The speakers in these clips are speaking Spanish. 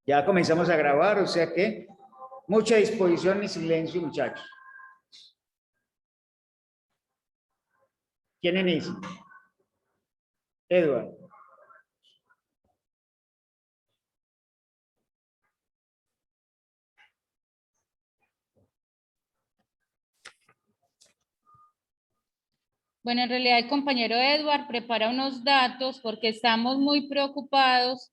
Ya comenzamos a grabar, o sea que mucha disposición y silencio, muchachos. ¿Quién inicia? Edward. Bueno, en realidad el compañero Edward prepara unos datos porque estamos muy preocupados,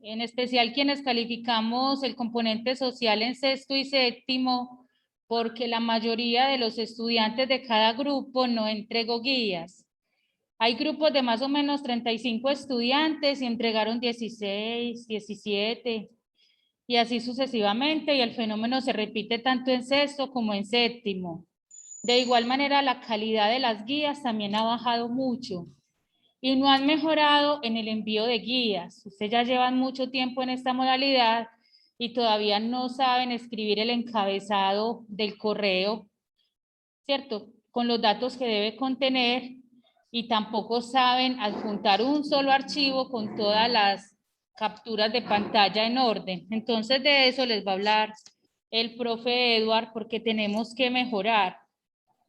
en especial quienes calificamos el componente social en sexto y séptimo, porque la mayoría de los estudiantes de cada grupo no entregó guías. Hay grupos de más o menos 35 estudiantes y entregaron 16, 17 y así sucesivamente, y el fenómeno se repite tanto en sexto como en séptimo. De igual manera, la calidad de las guías también ha bajado mucho y no han mejorado en el envío de guías. Ustedes ya llevan mucho tiempo en esta modalidad y todavía no saben escribir el encabezado del correo, ¿cierto? Con los datos que debe contener, y tampoco saben adjuntar un solo archivo con todas las capturas de pantalla en orden. Entonces de eso les va a hablar el profe Edward, porque tenemos que mejorar.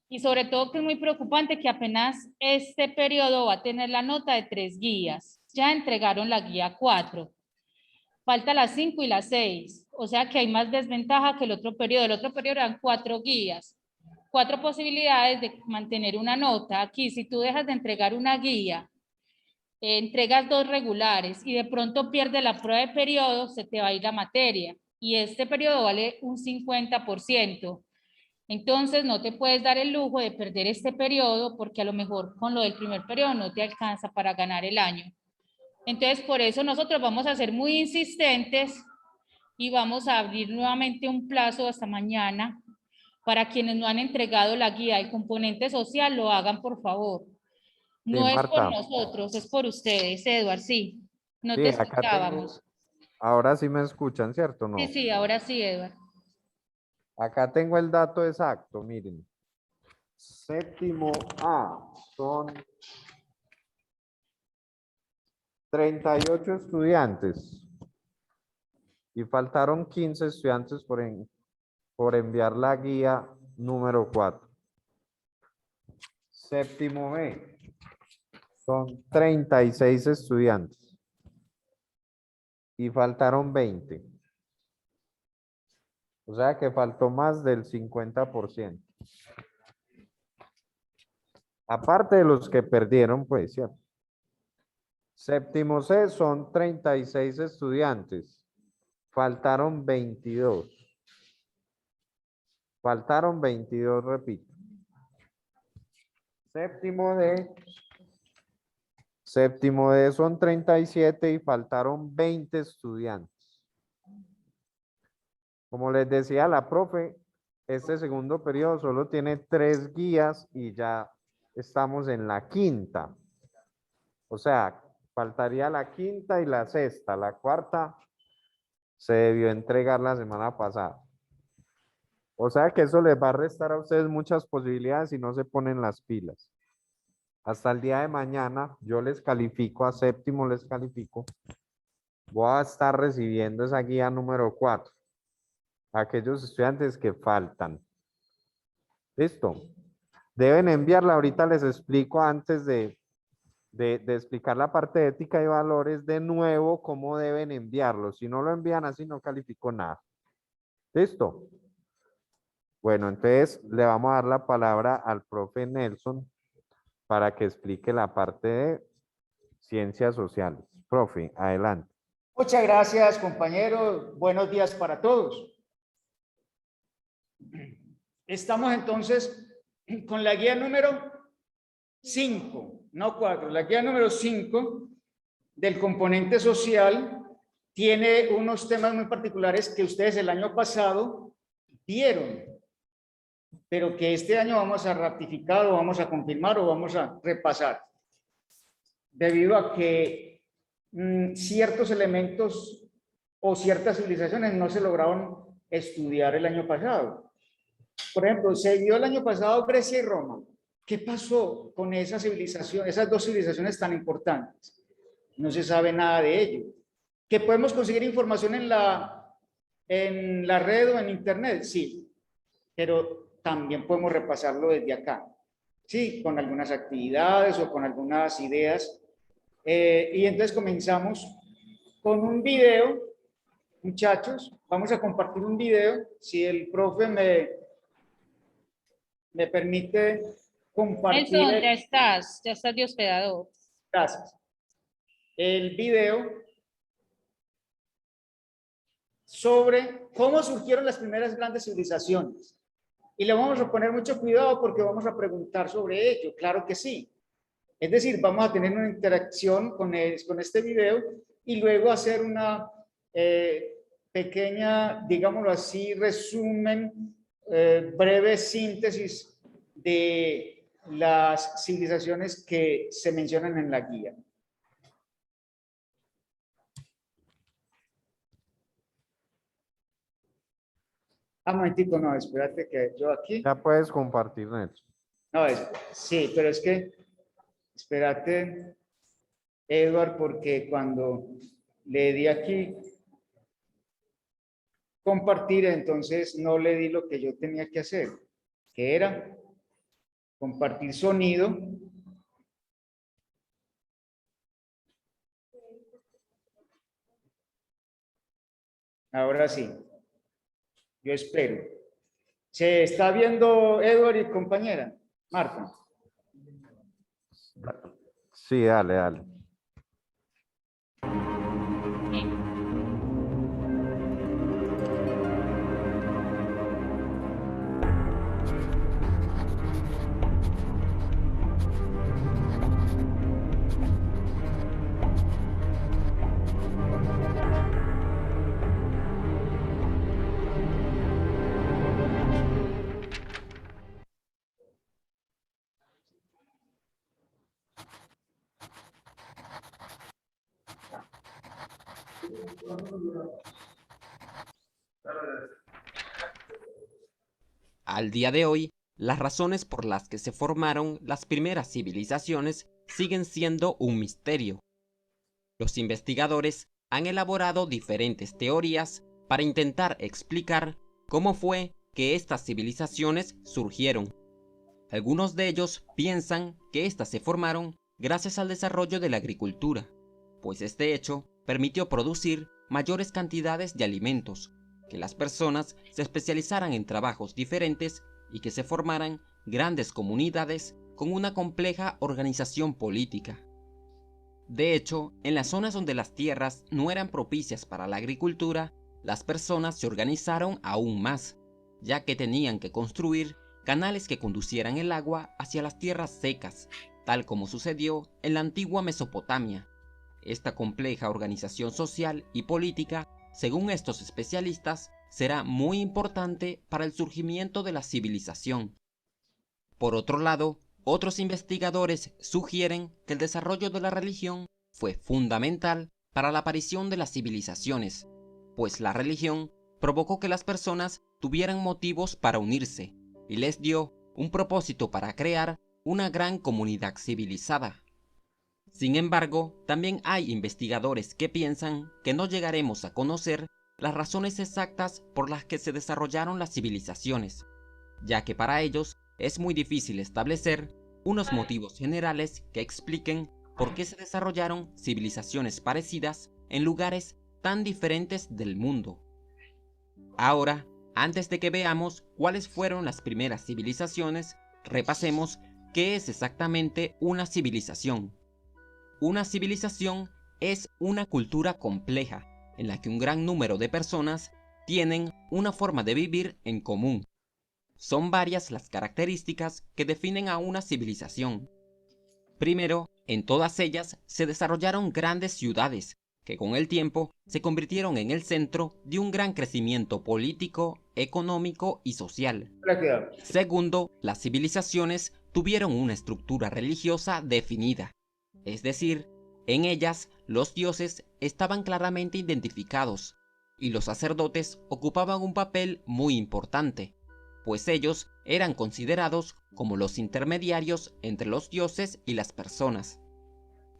Y sobre todo que es muy preocupante que apenas este periodo va a tener la nota de 3 guías. Ya entregaron la guía 4. Falta las 5 y las 6. O sea que hay más desventaja que el otro periodo. El otro periodo eran 4 guías. 4 posibilidades de mantener una nota. Aquí, si tú dejas de entregar una guía, entregas 2 regulares y de pronto pierdes la prueba de periodo, se te va a ir la materia. Y este periodo vale un 50%. Entonces no te puedes dar el lujo de perder este periodo porque a lo mejor con lo del primer periodo no te alcanza para ganar el año. Entonces por eso nosotros vamos a ser muy insistentes y vamos a abrir nuevamente un plazo hasta mañana para quienes no han entregado la guía del componente social, lo hagan por favor. No es por nosotros, es por ustedes, Edward, sí. No te escuchábamos. Ahora sí me escuchan, ¿cierto? No. Sí, ahora sí, Edward. Acá tengo el dato exacto, miren. Séptimo A son 38 estudiantes y faltaron 15 estudiantes por enviar la guía número 4. Séptimo B son 36 estudiantes y faltaron 20. O sea que faltó más del 50%. Aparte de los que perdieron, pues, ¿cierto? Séptimo C son 36 estudiantes. Faltaron 22. Faltaron 22, repito. Séptimo D son 37 y faltaron 20 estudiantes. Como les decía la profe, este segundo periodo solo tiene 3 guías y ya estamos en la quinta. O sea, faltaría la quinta y la sexta. La cuarta se debió entregar la semana pasada. O sea que eso les va a restar a ustedes muchas posibilidades si no se ponen las pilas. Hasta el día de mañana yo les califico, a séptimo les califico. Voy a estar recibiendo esa guía número 4. Aquellos estudiantes que faltan. ¿Listo? Deben enviarla. Ahorita les explico antes de explicar la parte de ética y valores de nuevo cómo deben enviarlo. Si no lo envían así no califico nada. ¿Listo? Bueno, entonces le vamos a dar la palabra al profe Nelson para que explique la parte de ciencias sociales. Profe, adelante. Muchas gracias, compañero. Buenos días para todos. Estamos entonces con la guía número 5, no 4, la guía número 5 del componente social. Tiene unos temas muy particulares que ustedes el año pasado vieron, pero que este año vamos a ratificar o vamos a confirmar o vamos a repasar, debido a que ciertos elementos o ciertas civilizaciones no se lograron estudiar el año pasado. Por ejemplo, se vio el año pasado Grecia y Roma. ¿qué pasó con esa civilización, esas dos civilizaciones tan importantes? No se sabe nada de ello. ¿Que podemos conseguir información en la red o en internet? Sí, pero también podemos repasarlo desde acá, sí, con algunas actividades o con algunas ideas. Y entonces comenzamos con un video, muchachos. Vamos a compartir un video. Si el profe me permite compartir. Nelson, ya estás de hospedador. Gracias. El video sobre cómo surgieron las primeras grandes civilizaciones. Y le vamos a poner mucho cuidado porque vamos a preguntar sobre ello, claro que sí. Es decir, vamos a tener una interacción con este video y luego hacer una pequeña, digámoslo así, resumen, breve síntesis de las civilizaciones que se mencionan en la guía. Un momentito, no, espérate que yo aquí. Ya puedes compartir, Nelson. No, sí, pero es que, espérate, Edward, porque cuando le di aquí compartir, entonces no le di lo que yo tenía que hacer, que era compartir sonido. Ahora sí, yo espero. ¿Se está viendo Edward y compañera? Marta. Sí, dale, dale. Al día de hoy, las razones por las que se formaron las primeras civilizaciones siguen siendo un misterio. Los investigadores han elaborado diferentes teorías para intentar explicar cómo fue que estas civilizaciones surgieron. Algunos de ellos piensan que éstas se formaron gracias al desarrollo de la agricultura, pues este hecho permitió producir mayores cantidades de alimentos, que las personas se especializaran en trabajos diferentes y que se formaran grandes comunidades con una compleja organización política. De hecho, en las zonas donde las tierras no eran propicias para la agricultura, las personas se organizaron aún más, ya que tenían que construir canales que conducieran el agua hacia las tierras secas, tal como sucedió en la antigua Mesopotamia. Esta compleja organización social y política, según estos especialistas, será muy importante para el surgimiento de la civilización. Por otro lado, otros investigadores sugieren que el desarrollo de la religión fue fundamental para la aparición de las civilizaciones, pues la religión provocó que las personas tuvieran motivos para unirse y les dio un propósito para crear una gran comunidad civilizada. Sin embargo, también hay investigadores que piensan que no llegaremos a conocer las razones exactas por las que se desarrollaron las civilizaciones, ya que para ellos es muy difícil establecer unos motivos generales que expliquen por qué se desarrollaron civilizaciones parecidas en lugares tan diferentes del mundo. Ahora, antes de que veamos cuáles fueron las primeras civilizaciones, repasemos qué es exactamente una civilización. Una civilización es una cultura compleja en la que un gran número de personas tienen una forma de vivir en común. Son varias las características que definen a una civilización. Primero, en todas ellas se desarrollaron grandes ciudades, que con el tiempo se convirtieron en el centro de un gran crecimiento político, económico y social. Segundo, las civilizaciones tuvieron una estructura religiosa definida, es decir, en ellas los dioses estaban claramente identificados y los sacerdotes ocupaban un papel muy importante. pues ellos eran considerados como los intermediarios entre los dioses y las personas.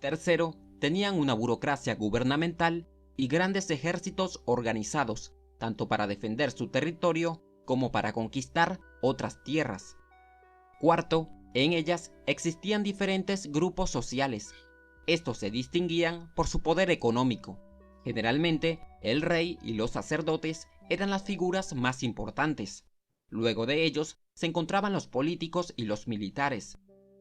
Tercero, tenían una burocracia gubernamental y grandes ejércitos organizados, tanto para defender su territorio como para conquistar otras tierras. Cuarto, en ellas existían diferentes grupos sociales. Estos se distinguían por su poder económico. Generalmente, el rey y los sacerdotes eran las figuras más importantes. Luego de ellos se encontraban los políticos y los militares.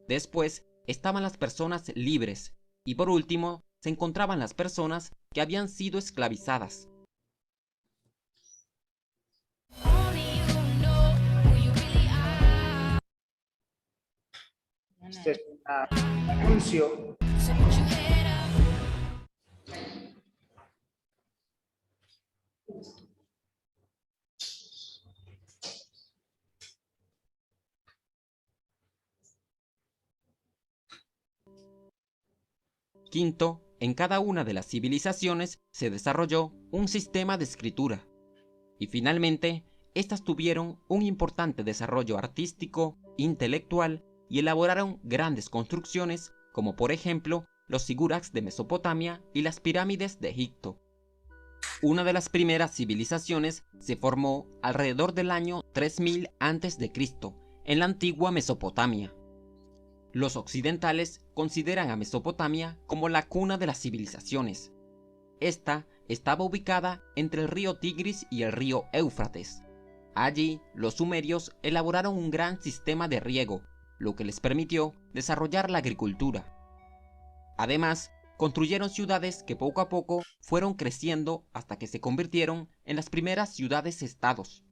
Después estaban las personas libres. Y por último, se encontraban las personas que habían sido esclavizadas. Este es un anuncio. Quinto, en cada una de las civilizaciones se desarrolló un sistema de escritura. Y finalmente, estas tuvieron un importante desarrollo artístico, intelectual y elaboraron grandes construcciones como por ejemplo los zigurats de Mesopotamia y las pirámides de Egipto. Una de las primeras civilizaciones se formó alrededor del año 3000 a.C. en la antigua Mesopotamia. Los occidentales consideran a Mesopotamia como la cuna de las civilizaciones. Esta estaba ubicada entre el río Tigris y el río Éufrates. Allí, los sumerios elaboraron un gran sistema de riego, lo que les permitió desarrollar la agricultura. Además, construyeron ciudades que poco a poco fueron creciendo hasta que se convirtieron en las primeras ciudades-estados.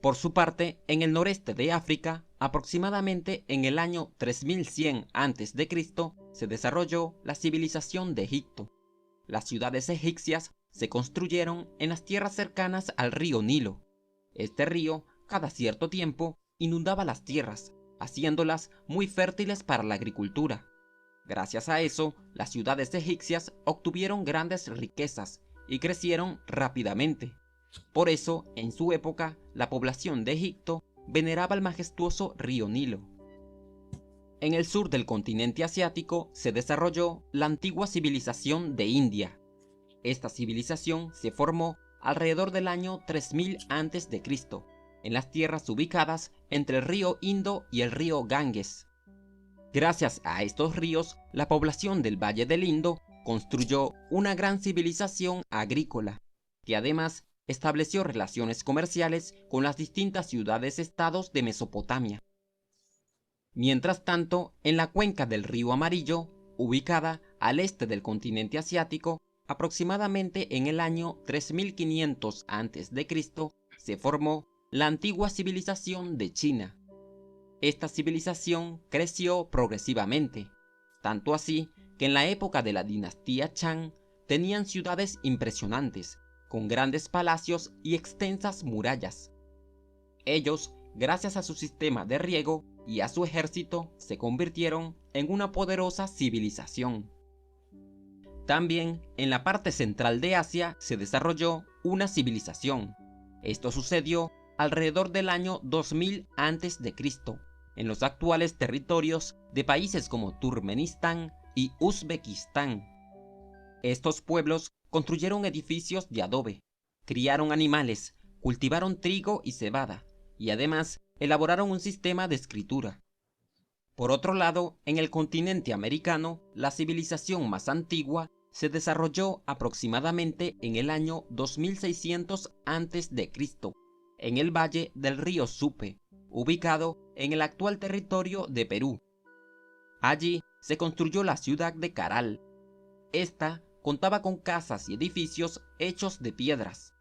Por su parte, en el noreste de África, aproximadamente en el año 3100 a.C., se desarrolló la civilización de Egipto. Las ciudades egipcias se construyeron en las tierras cercanas al río Nilo. Este río, cada cierto tiempo, inundaba las tierras, haciéndolas muy fértiles para la agricultura. Gracias a eso, las ciudades egipcias obtuvieron grandes riquezas y crecieron rápidamente. Por eso, en su época, la población de Egipto veneraba el majestuoso río Nilo. En el sur del continente asiático se desarrolló la antigua civilización de India. Esta civilización se formó alrededor del año 3000 a.C., en las tierras ubicadas entre el río Indo y el río Ganges. Gracias a estos ríos, la población del Valle del Indo construyó una gran civilización agrícola, que además estableció relaciones comerciales con las distintas ciudades-estados de Mesopotamia. Mientras tanto, en la cuenca del río Amarillo, ubicada al este del continente asiático, aproximadamente en el año 3500 a.C., se formó la antigua civilización de China. Esta civilización creció progresivamente, tanto así que en la época de la dinastía Chang tenían ciudades impresionantes, con grandes palacios y extensas murallas. Ellos, gracias a su sistema de riego y a su ejército, se convirtieron en una poderosa civilización. También en la parte central de Asia se desarrolló una civilización. Esto sucedió alrededor del año 2000 a.C., en los actuales territorios de países como Turkmenistán y Uzbekistán. Estos pueblos construyeron edificios de adobe, criaron animales, cultivaron trigo y cebada, y además elaboraron un sistema de escritura. Por otro lado, en el continente americano, la civilización más antigua se desarrolló aproximadamente en el año 2600 a.C., en el valle del río Supe, ubicado en el actual territorio de Perú. Allí se construyó la ciudad de Caral. Esta contaba con casas y edificios hechos de piedras.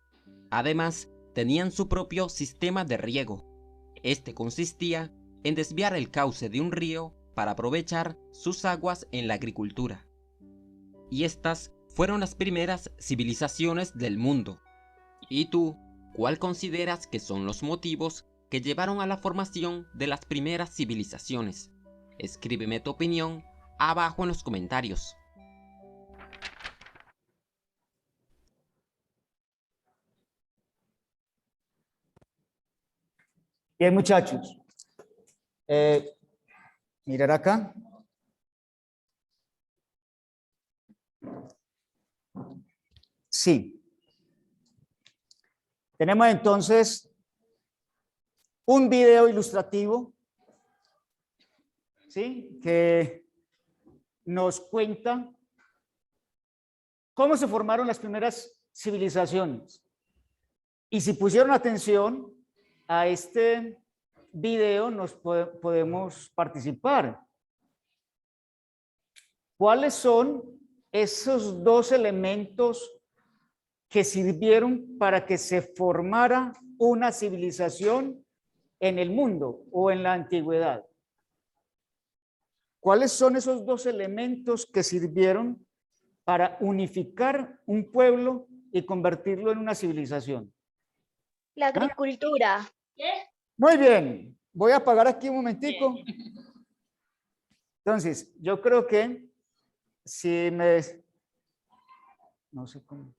Además, tenían su propio sistema de riego. Este consistía en desviar el cauce de un río para aprovechar sus aguas en la agricultura. Y estas fueron las primeras civilizaciones del mundo. ¿Y tú, cuál consideras que son los motivos que llevaron a la formación de las primeras civilizaciones? Escríbeme tu opinión abajo en los comentarios. Bien, muchachos. Mirar acá. Sí. Tenemos entonces un video ilustrativo, ¿sí? Que nos cuenta cómo se formaron las primeras civilizaciones. Y si pusieron atención a este video, nos podemos participar. ¿Cuáles son esos dos elementos que sirvieron para que se formara una civilización en el mundo o en la antigüedad? ¿Cuáles son esos dos elementos que sirvieron para unificar un pueblo y convertirlo en una civilización? La agricultura. Muy bien, voy a apagar aquí un momentico. Entonces, yo creo que si me... No sé cómo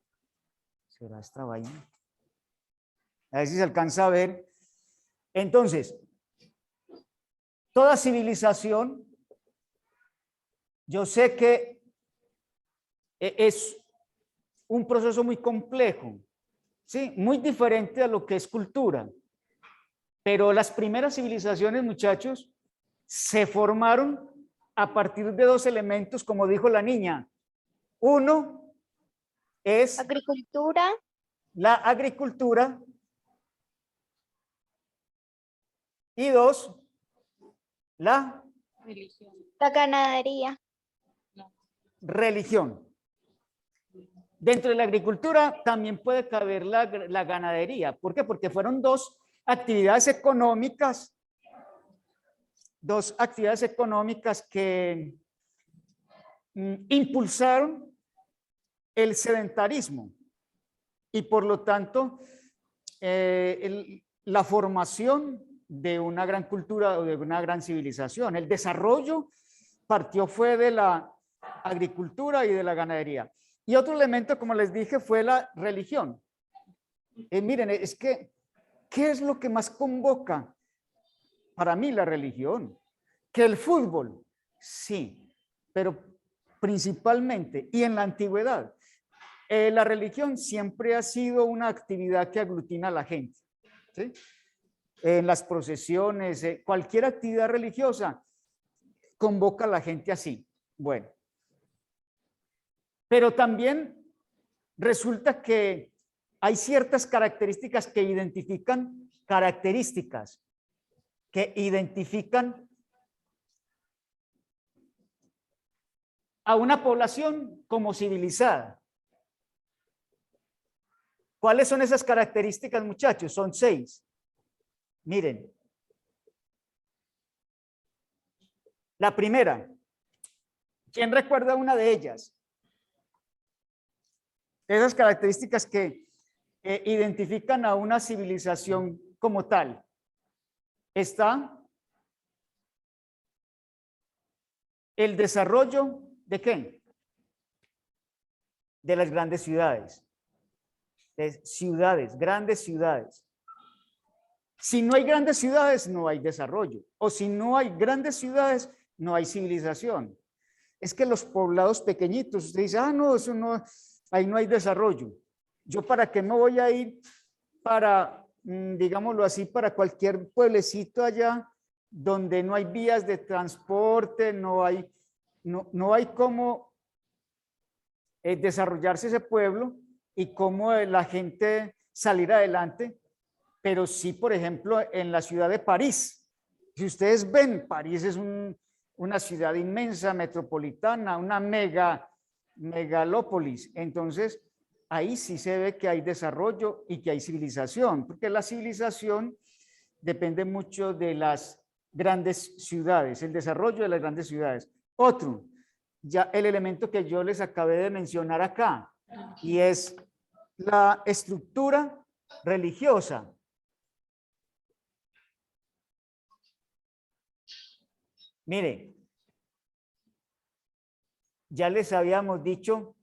será esta vaina. A ver si se alcanza a ver. Entonces, toda civilización, yo sé que es un proceso muy complejo, ¿sí? Muy diferente a lo que es cultura. Pero las primeras civilizaciones, muchachos, se formaron a partir de dos elementos, como dijo la niña. Uno es Agricultura. la agricultura y dos, la Religión. La ganadería. religión. Dentro de la agricultura también puede caber la ganadería. ¿Por qué? Porque fueron dos actividades económicas que impulsaron el sedentarismo y por lo tanto la formación de una gran cultura o de una gran civilización. El desarrollo fue de la agricultura y de la ganadería. Y otro elemento, como les dije, fue la religión. Miren, es que, ¿qué es lo que más convoca? Para mí la religión. Que el fútbol, sí, pero principalmente, y en la antigüedad, la religión siempre ha sido una actividad que aglutina a la gente, ¿sí? En las procesiones, cualquier actividad religiosa convoca a la gente así. Bueno, pero también resulta que hay ciertas características que identifican a una población como civilizada. ¿Cuáles son esas características, muchachos? Son 6. Miren. La primera. ¿Quién recuerda una de ellas? Esas características que identifican a una civilización como tal. Está el desarrollo ¿de qué? De las grandes ciudades. Grandes ciudades. Si no hay grandes ciudades, no hay desarrollo. O si no hay grandes ciudades, no hay civilización. Es que los poblados pequeñitos, usted dice, no, eso no, ahí no hay desarrollo. ¿Yo para qué me voy a ir para, digámoslo así, para cualquier pueblecito allá donde no hay vías de transporte, no hay cómo desarrollarse ese pueblo y cómo la gente salir adelante? Pero sí, por ejemplo, en la ciudad de París. Si ustedes ven, París es una ciudad inmensa, metropolitana, una megalópolis. Entonces, ahí sí se ve que hay desarrollo y que hay civilización, porque la civilización depende mucho de las grandes ciudades, el desarrollo de las grandes ciudades. Otro, ya el elemento que yo les acabé de mencionar acá, y es la estructura religiosa. Mire, ya les habíamos dicho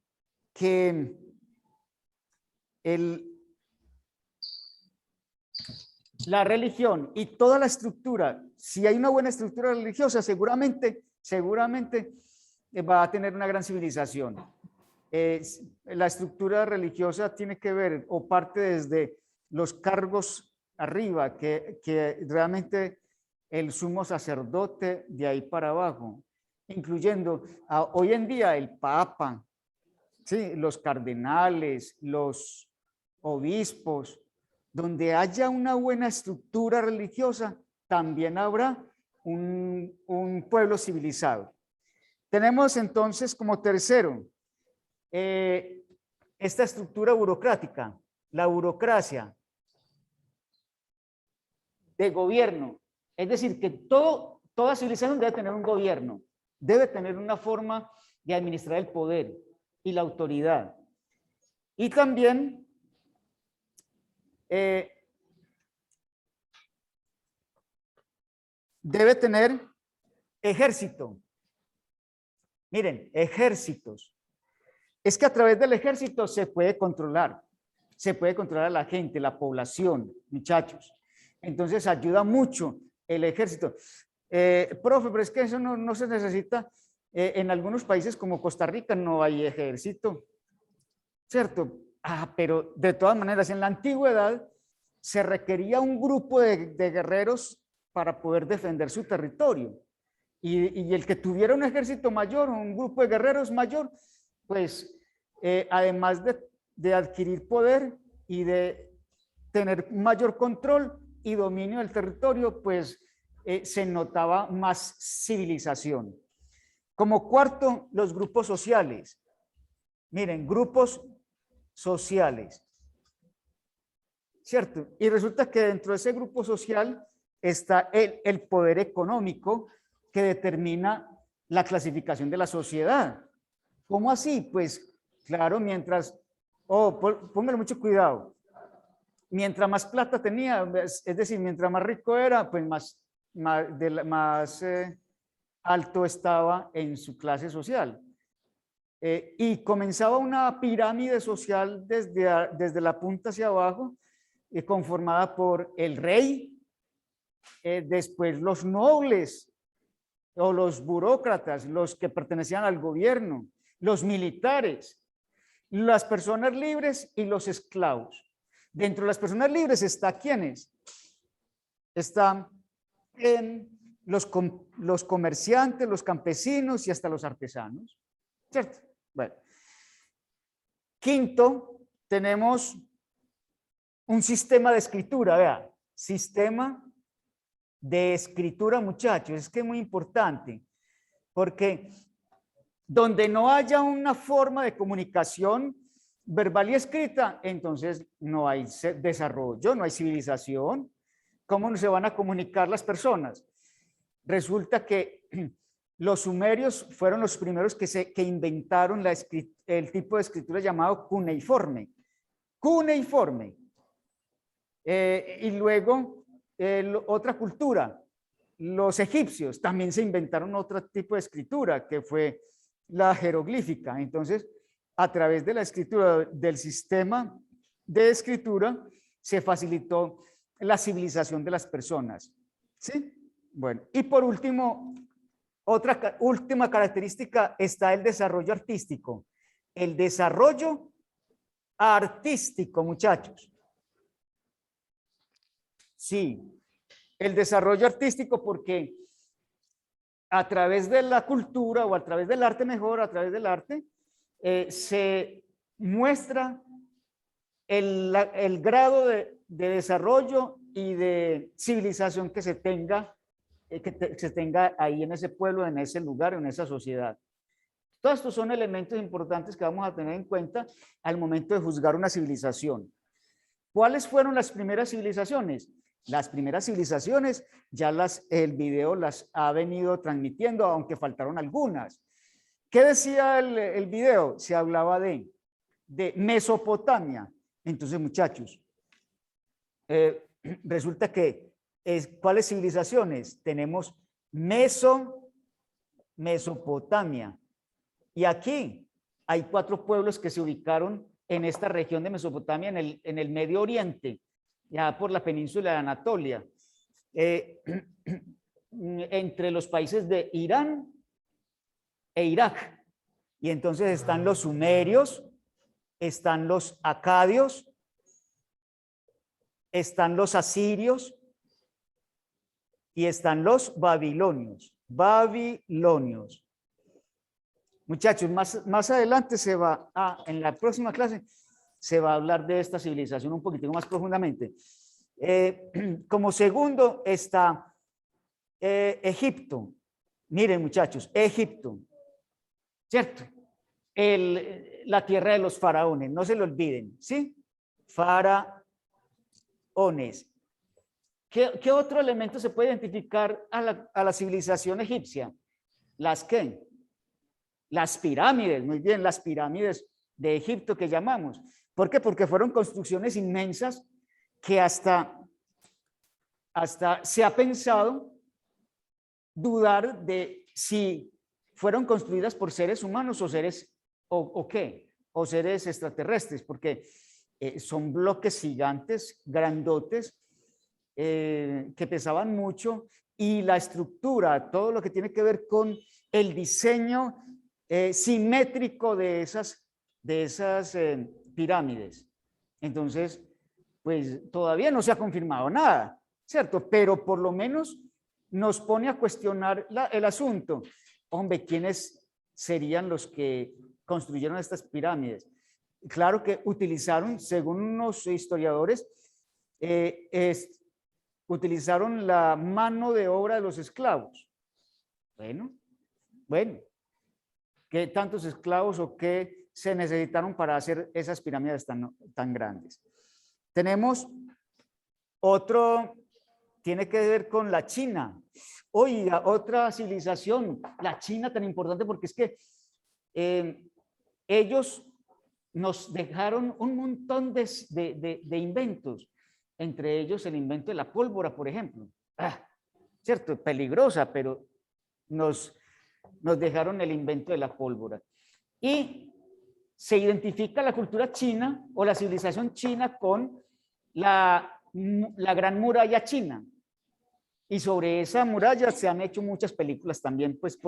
que la religión y toda la estructura, si hay una buena estructura religiosa, seguramente va a tener una gran civilización. La estructura religiosa tiene que ver o parte desde los cargos arriba, que realmente el sumo sacerdote de ahí para abajo, incluyendo hoy en día el papa, ¿sí? Los cardenales, los obispos. Donde haya una buena estructura religiosa, también habrá un pueblo civilizado. Tenemos entonces como tercero esta estructura burocrática, la burocracia de gobierno. Es decir, que toda civilización debe tener un gobierno, debe tener una forma de administrar el poder y la autoridad. Y también debe tener ejército. Miren, ejércitos. Es que a través del ejército se puede controlar a la gente, la población, muchachos. Entonces ayuda mucho el ejército. Profe, pero es que eso no se necesita. En algunos países como Costa Rica no hay ejército, ¿cierto? Pero de todas maneras, en la antigüedad se requería un grupo de guerreros para poder defender su territorio. Y el que tuviera un ejército mayor, un grupo de guerreros mayor, pues además de adquirir poder y de tener mayor control y dominio del territorio, pues se notaba más civilización. Como cuarto, los grupos sociales. Miren, grupos sociales, ¿cierto? Y resulta que dentro de ese grupo social está el poder económico que determina la clasificación de la sociedad. ¿Cómo así? Pues claro, póngale mucho cuidado, mientras más plata tenía, es decir, mientras más rico era, pues más alto estaba en su clase social. Y comenzaba una pirámide social desde la punta hacia abajo, conformada por el rey, después los nobles o los burócratas, los que pertenecían al gobierno, los militares, las personas libres y los esclavos. Dentro de las personas libres está ¿quiénes? Están los comerciantes, los campesinos y hasta los artesanos, ¿cierto? Bueno. Quinto, tenemos un sistema de escritura, vea, sistema de escritura, muchachos, es que es muy importante, porque donde no haya una forma de comunicación verbal y escrita, entonces no hay desarrollo, no hay civilización. ¿Cómo se van a comunicar las personas? Resulta que los sumerios fueron los primeros que inventaron el tipo de escritura llamado cuneiforme. Cuneiforme. Y luego otra cultura, los egipcios también se inventaron otro tipo de escritura que fue la jeroglífica. Entonces, a través de la escritura, del sistema de escritura, se facilitó la civilización de las personas. ¿Sí? Bueno, y por último, otra última característica está el desarrollo artístico. El desarrollo artístico, muchachos. Sí, el desarrollo artístico, porque a través de la cultura o a través del arte, mejor, a través del arte, se muestra el grado de desarrollo y de civilización que se tenga ahí en ese pueblo, en ese lugar, en esa sociedad. Todos estos son elementos importantes que vamos a tener en cuenta al momento de juzgar una civilización. ¿Cuáles fueron las primeras civilizaciones? Las primeras civilizaciones ya el video las ha venido transmitiendo, aunque faltaron algunas. ¿Qué decía el video? Se hablaba de Mesopotamia. Entonces, muchachos, resulta que ¿cuáles civilizaciones? Tenemos Mesopotamia. Y aquí hay 4 pueblos que se ubicaron en esta región de Mesopotamia, en el Medio Oriente. ya por la península de Anatolia, entre los países de Irán e Irak. Y entonces están los sumerios, están los acadios, están los asirios y están los babilonios. Babilonios. Muchachos, más adelante en la próxima clase se va a hablar de esta civilización un poquitico más profundamente. Como segundo está Egipto. Miren, muchachos, Egipto, ¿cierto? La tierra de los faraones, no se lo olviden, ¿sí? Faraones. ¿Qué otro elemento se puede identificar a la civilización egipcia? ¿Las qué? Las pirámides, muy bien, las pirámides de Egipto que llamamos. ¿Por qué? Porque fueron construcciones inmensas que hasta se ha pensado dudar de si fueron construidas por seres humanos o seres o qué, o seres extraterrestres, porque son bloques gigantes, grandotes, que pesaban mucho, y la estructura, todo lo que tiene que ver con el diseño simétrico de esas pirámides. Entonces, pues todavía no se ha confirmado nada, ¿cierto? Pero por lo menos nos pone a cuestionar el asunto. Hombre, ¿quiénes serían los que construyeron estas pirámides? Claro que utilizaron, según unos historiadores, utilizaron la mano de obra de los esclavos. Bueno, ¿qué tantos esclavos o qué se necesitaron para hacer esas pirámides tan grandes? Tenemos otro, tiene que ver con la China. Oiga, otra civilización, la China, tan importante porque es que ellos nos dejaron un montón de inventos, entre ellos el invento de la pólvora, por ejemplo. Cierto, peligrosa, pero nos dejaron el invento de la pólvora. Y se identifica la cultura china o la civilización china con la Gran Muralla China. Y sobre esa muralla se han hecho muchas películas también, pues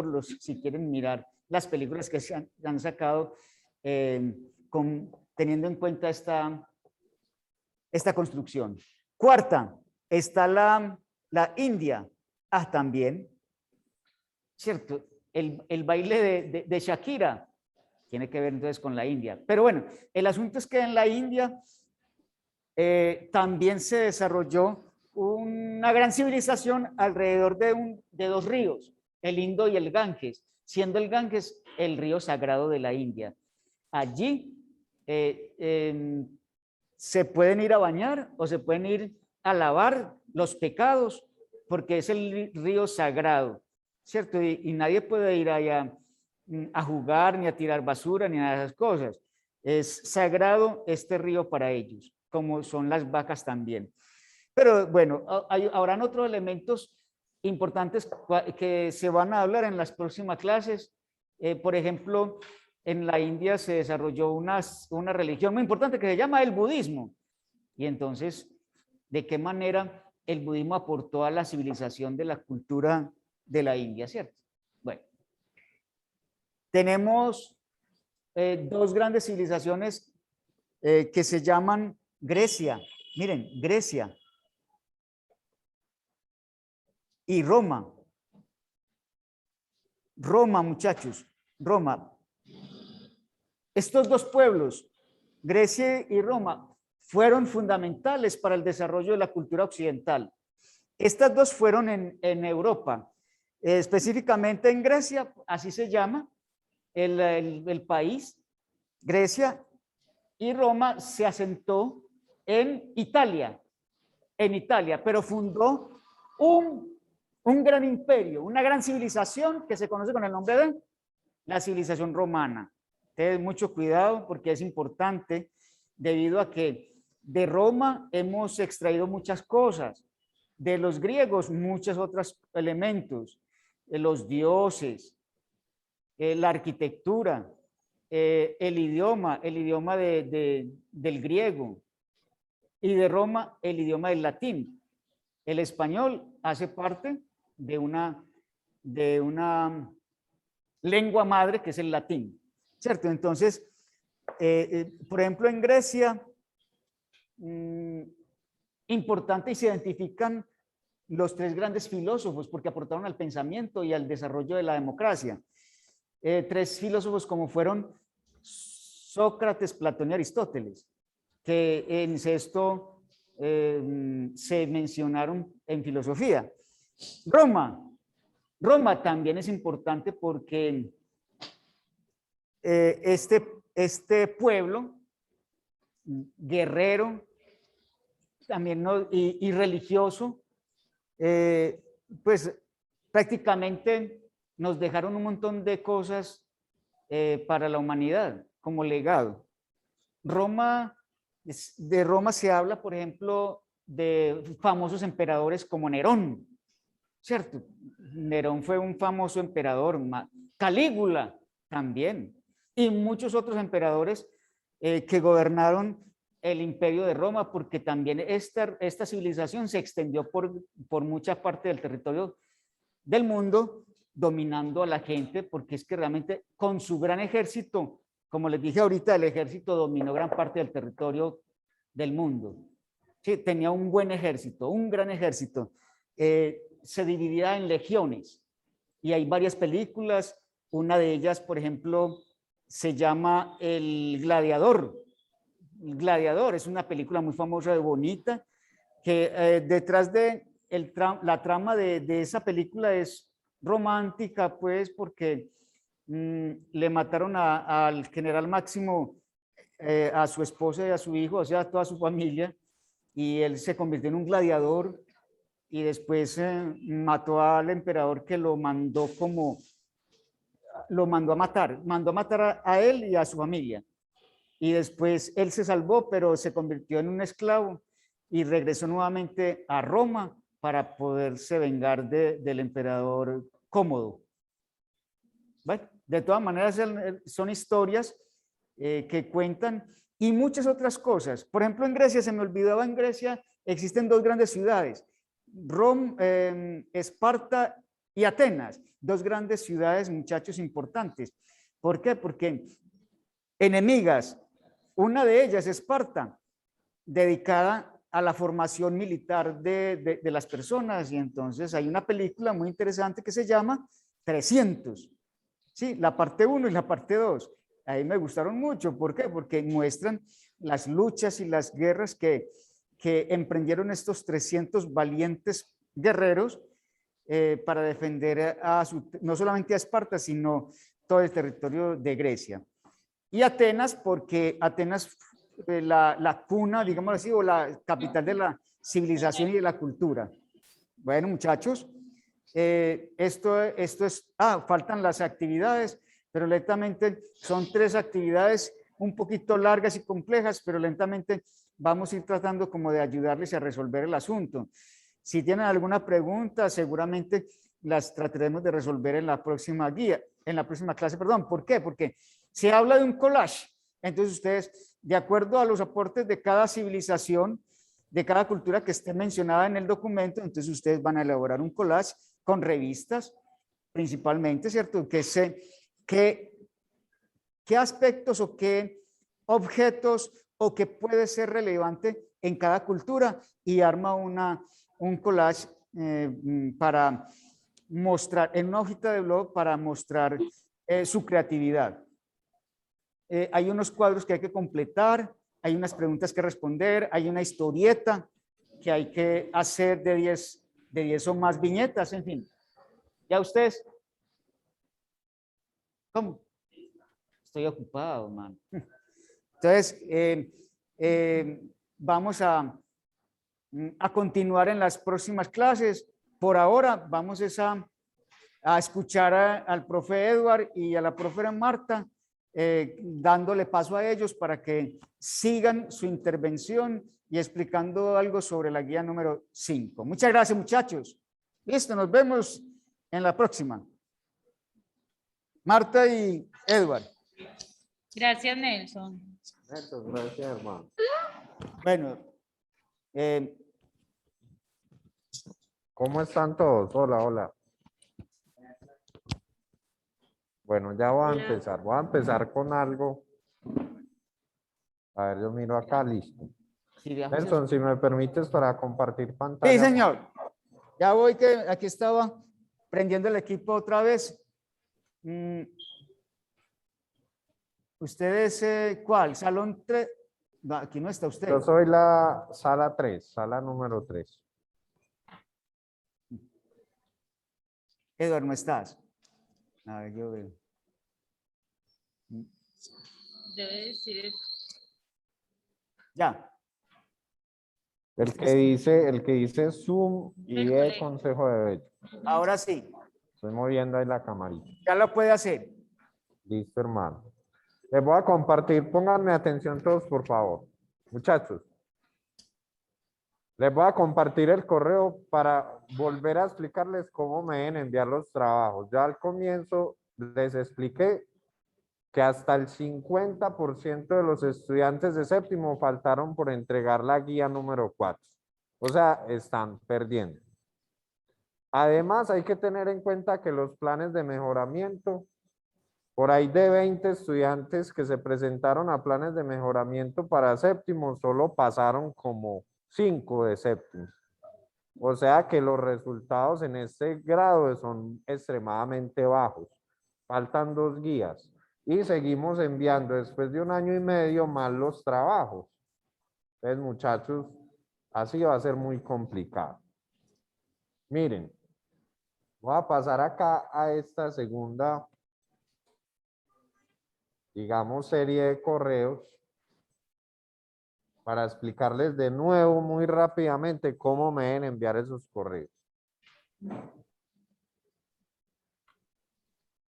si quieren mirar las películas que se han sacado teniendo en cuenta esta construcción. Cuarta, está la India. También, ¿cierto? El baile de Shakira tiene que ver entonces con la India. Pero bueno, el asunto es que en la India también se desarrolló una gran civilización alrededor de dos ríos, el Indo y el Ganges, siendo el Ganges el río sagrado de la India. Allí se pueden ir a bañar o se pueden ir a lavar los pecados porque es el río sagrado, ¿cierto? Y nadie puede ir allá a jugar ni a tirar basura ni nada de esas cosas. Es sagrado este río para ellos, como son las vacas también. Pero bueno, habrán otros elementos importantes que se van a hablar en las próximas clases. Por ejemplo, en la India se desarrolló una religión muy importante que se llama el budismo. Y entonces, ¿de qué manera el budismo aportó a la civilización de la cultura de la India, cierto? Bueno, tenemos dos grandes civilizaciones que se llaman Grecia. Miren, Grecia y Roma. Roma, muchachos, Roma. Estos dos pueblos, Grecia y Roma, fueron fundamentales para el desarrollo de la cultura occidental. Estas dos fueron en Europa, específicamente en Grecia, así se llama el país, Grecia, y Roma se asentó en Italia, pero fundó un gran imperio, una gran civilización que se conoce con el nombre de la civilización romana. Entonces, mucho cuidado porque es importante debido a que de Roma hemos extraído muchas cosas, de los griegos muchos otros elementos, los dioses, la arquitectura, el idioma del griego, y de Roma el idioma del latín. El español hace parte de una lengua madre que es el latín, ¿cierto? Entonces, por ejemplo, en Grecia, importante y se identifican los tres grandes filósofos porque aportaron al pensamiento y al desarrollo de la democracia. Tres filósofos como fueron Sócrates, Platón y Aristóteles, que en sexto se mencionaron en filosofía. Roma también es importante porque este pueblo guerrero también y religioso, pues prácticamente nos dejaron un montón de cosas para la humanidad como legado. De Roma se habla, por ejemplo, de famosos emperadores como Nerón, ¿cierto? Nerón fue un famoso emperador, Calígula también, y muchos otros emperadores que gobernaron el imperio de Roma, porque también esta civilización se extendió por mucha parte del territorio del mundo, dominando a la gente, porque es que realmente con su gran ejército, como les dije ahorita, el ejército dominó gran parte del territorio del mundo. Sí, tenía un buen ejército, un gran ejército. Se dividía en legiones y hay varias películas. Una de ellas, por ejemplo, se llama El Gladiador. El Gladiador es una película muy famosa y bonita que detrás de la trama de esa película es romántica, pues, porque le mataron al general Máximo, a su esposa y a su hijo, o sea, a toda su familia, y él se convirtió en un gladiador y después mató al emperador que lo mandó mandó a matar a él y a su familia. Y después él se salvó, pero se convirtió en un esclavo y regresó nuevamente a Roma para poderse vengar del emperador Cómodo. Bueno, de todas maneras son historias que cuentan y muchas otras cosas. Por ejemplo, en Grecia, se me olvidaba, en Grecia existen dos grandes ciudades, Esparta y Atenas, dos grandes ciudades, muchachos, importantes. ¿Por qué? Porque enemigas, una de ellas es Esparta, dedicada a la formación militar de las personas, y entonces hay una película muy interesante que se llama 300, ¿sí? La parte 1 y la parte 2. Ahí me gustaron mucho. ¿Por qué? Porque muestran las luchas y las guerras que emprendieron estos 300 valientes guerreros para defender no solamente a Esparta, sino todo el territorio de Grecia. Y Atenas, porque Atenas, la cuna, digamos así, o la capital de la civilización y de la cultura. Bueno, muchachos, esto es, faltan las actividades, pero lentamente son 3 actividades un poquito largas y complejas, pero lentamente vamos a ir tratando como de ayudarles a resolver el asunto. Si tienen alguna pregunta, seguramente las trataremos de resolver en la próxima clase, perdón. ¿Por qué? Porque se habla de un collage. Entonces ustedes, de acuerdo a los aportes de cada civilización, de cada cultura que esté mencionada en el documento, entonces ustedes van a elaborar un collage con revistas, principalmente, ¿cierto? ¿Qué aspectos o qué objetos o qué puede ser relevante en cada cultura? Y arma un collage para mostrar, en una hojita de blog, para mostrar su creatividad. Hay unos cuadros que hay que completar, hay unas preguntas que responder, hay una historieta que hay que hacer de 10 o más viñetas, en fin. ¿Ya ustedes? ¿Cómo? Estoy ocupado, man. Entonces, vamos a continuar en las próximas clases. Por ahora, vamos a escuchar al profe Edward y a la profe Marta, dándole paso a ellos para que sigan su intervención y explicando algo sobre la guía número 5. Muchas gracias, muchachos. Listo, nos vemos en la próxima. Marta y Edward. Gracias, Nelson. Gracias, hermano. Bueno, Eh, ¿Cómo están todos? Hola, hola. Bueno, ya voy a empezar. Voy a empezar con algo. A ver, yo miro acá, listo. sí, veamos Nelson, eso. si me permites para compartir pantalla. Sí, señor. Ya voy que aquí estaba prendiendo el equipo otra vez. ¿Ustedes cuál? ¿Salón 3? No, aquí no está usted. Yo soy la sala 3, sala número 3. Eduardo, ¿no estás? A ver, yo veo. Debe decir Ya. El que dice Zoom y El el colegio. consejo de derecho. Ahora sí. Estoy moviendo ahí la camarita. Ya lo puede hacer. Listo, hermano. Les voy a compartir, pónganme atención todos, por favor. Muchachos. Les voy a compartir el correo para volver a explicarles cómo me deben enviar los trabajos. Ya al comienzo les expliqué que hasta el 50% de los estudiantes de séptimo faltaron por entregar la guía número 4. O sea, están perdiendo. Además, hay que tener en cuenta que los planes de mejoramiento, por ahí de 20 estudiantes que se presentaron a planes de mejoramiento para séptimo, solo pasaron como 5 de séptimo. O sea que los resultados en este grado son extremadamente bajos. Faltan 2 guías y seguimos enviando después de 1 año y medio más los trabajos. Entonces, muchachos, así va a ser muy complicado. Miren, voy a pasar acá a esta segunda, digamos, serie de correos para explicarles de nuevo muy rápidamente cómo me deben enviar esos correos.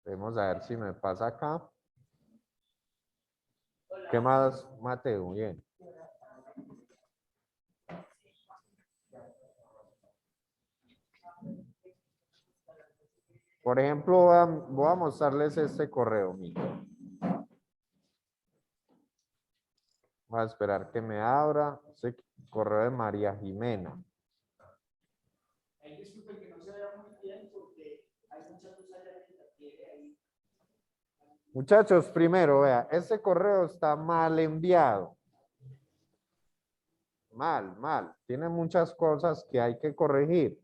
Vamos a ver si me pasa acá. ¿Qué más, Mateo? Bien. Por ejemplo, voy a mostrarles este correo mío. Voy a esperar que me abra. Este correo de María Jimena. Muchachos, primero, vea, este correo está mal enviado. Mal. Tiene muchas cosas que hay que corregir.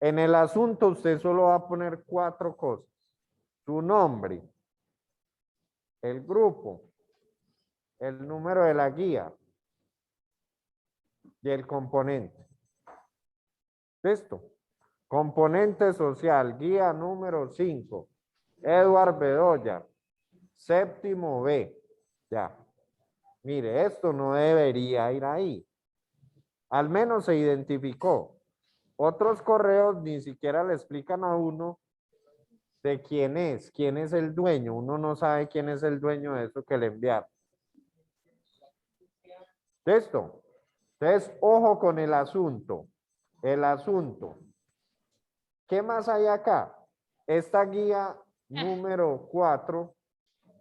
En el asunto usted solo va a poner 4 cosas. Su nombre, el grupo, el número de la guía y el componente. ¿Listo? Componente social, guía número 5. Edward Bedoya, séptimo B. Ya. Mire, esto no debería ir ahí. Al menos se identificó. Otros correos ni siquiera le explican a uno de quién es el dueño. Uno no sabe quién es el dueño de eso que le enviaron. ¿Listo? Entonces, ojo con el asunto. El asunto. ¿Qué más hay acá? Esta guía número 4,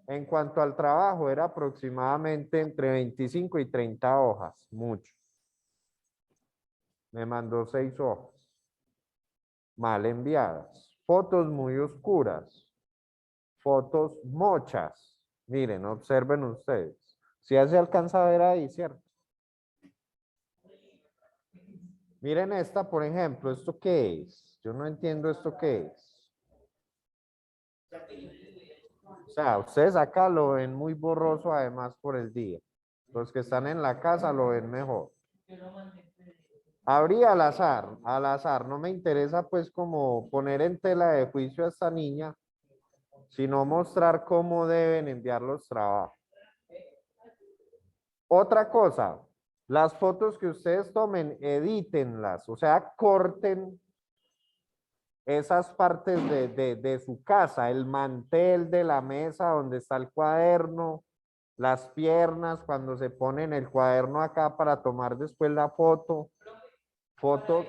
en cuanto al trabajo, era aproximadamente entre 25 y 30 hojas. Mucho. Me mandó 6 hojas. Mal enviadas. Fotos muy oscuras. Fotos mochas. Miren, observen ustedes. Si ya se alcanza a ver ahí, ¿cierto? Miren esta, por ejemplo. ¿Esto qué es? Yo no entiendo esto qué es. O sea, ustedes acá lo ven muy borroso además por el día. Los que están en la casa lo ven mejor. Habría al azar. No me interesa pues como poner en tela de juicio a esta niña, sino mostrar cómo deben enviar los trabajos. Otra cosa, las fotos que ustedes tomen, edítenlas, o sea, corten esas partes de su casa, el mantel de la mesa donde está el cuaderno, las piernas, cuando se ponen el cuaderno acá para tomar después la foto. Fotos.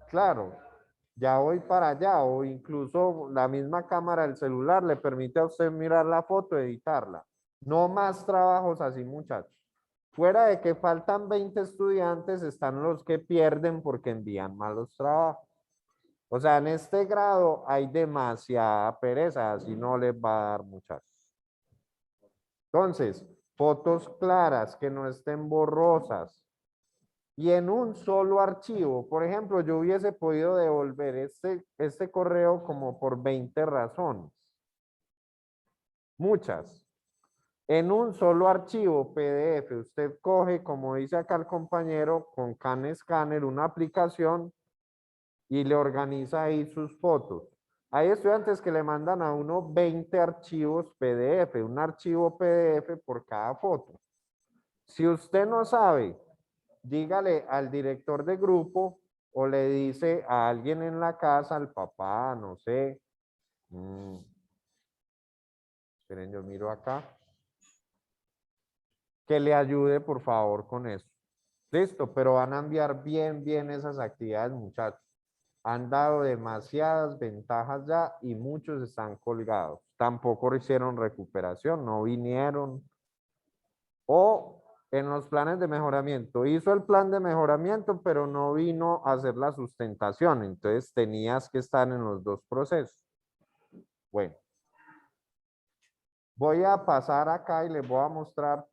Claro, ya voy para allá, o incluso la misma cámara del celular le permite a usted mirar la foto, editarla. No más trabajos así, muchachos. Fuera de que faltan 20 estudiantes, están los que pierden porque envían malos trabajos. O sea, en este grado hay demasiada pereza, así no les va a dar, muchachos. Entonces, fotos claras, que no estén borrosas. Y en un solo archivo. Por ejemplo, yo hubiese podido devolver este correo como por 20 razones. Muchas. En un solo archivo PDF, usted coge, como dice acá el compañero, con CanScanner, una aplicación y le organiza ahí sus fotos. Hay estudiantes que le mandan a uno 20 archivos PDF, un archivo PDF por cada foto. Si usted no sabe, dígale al director de grupo o le dice a alguien en la casa, al papá, no sé. Esperen, yo miro acá. Que le ayude, por favor, con eso. Listo, pero van a enviar bien esas actividades, muchachos. Han dado demasiadas ventajas ya y muchos están colgados. Tampoco hicieron recuperación, no vinieron. O en los planes de mejoramiento. Hizo el plan de mejoramiento, pero no vino a hacer la sustentación. Entonces tenías que estar en los dos procesos. Bueno. Voy a pasar acá y les voy a mostrar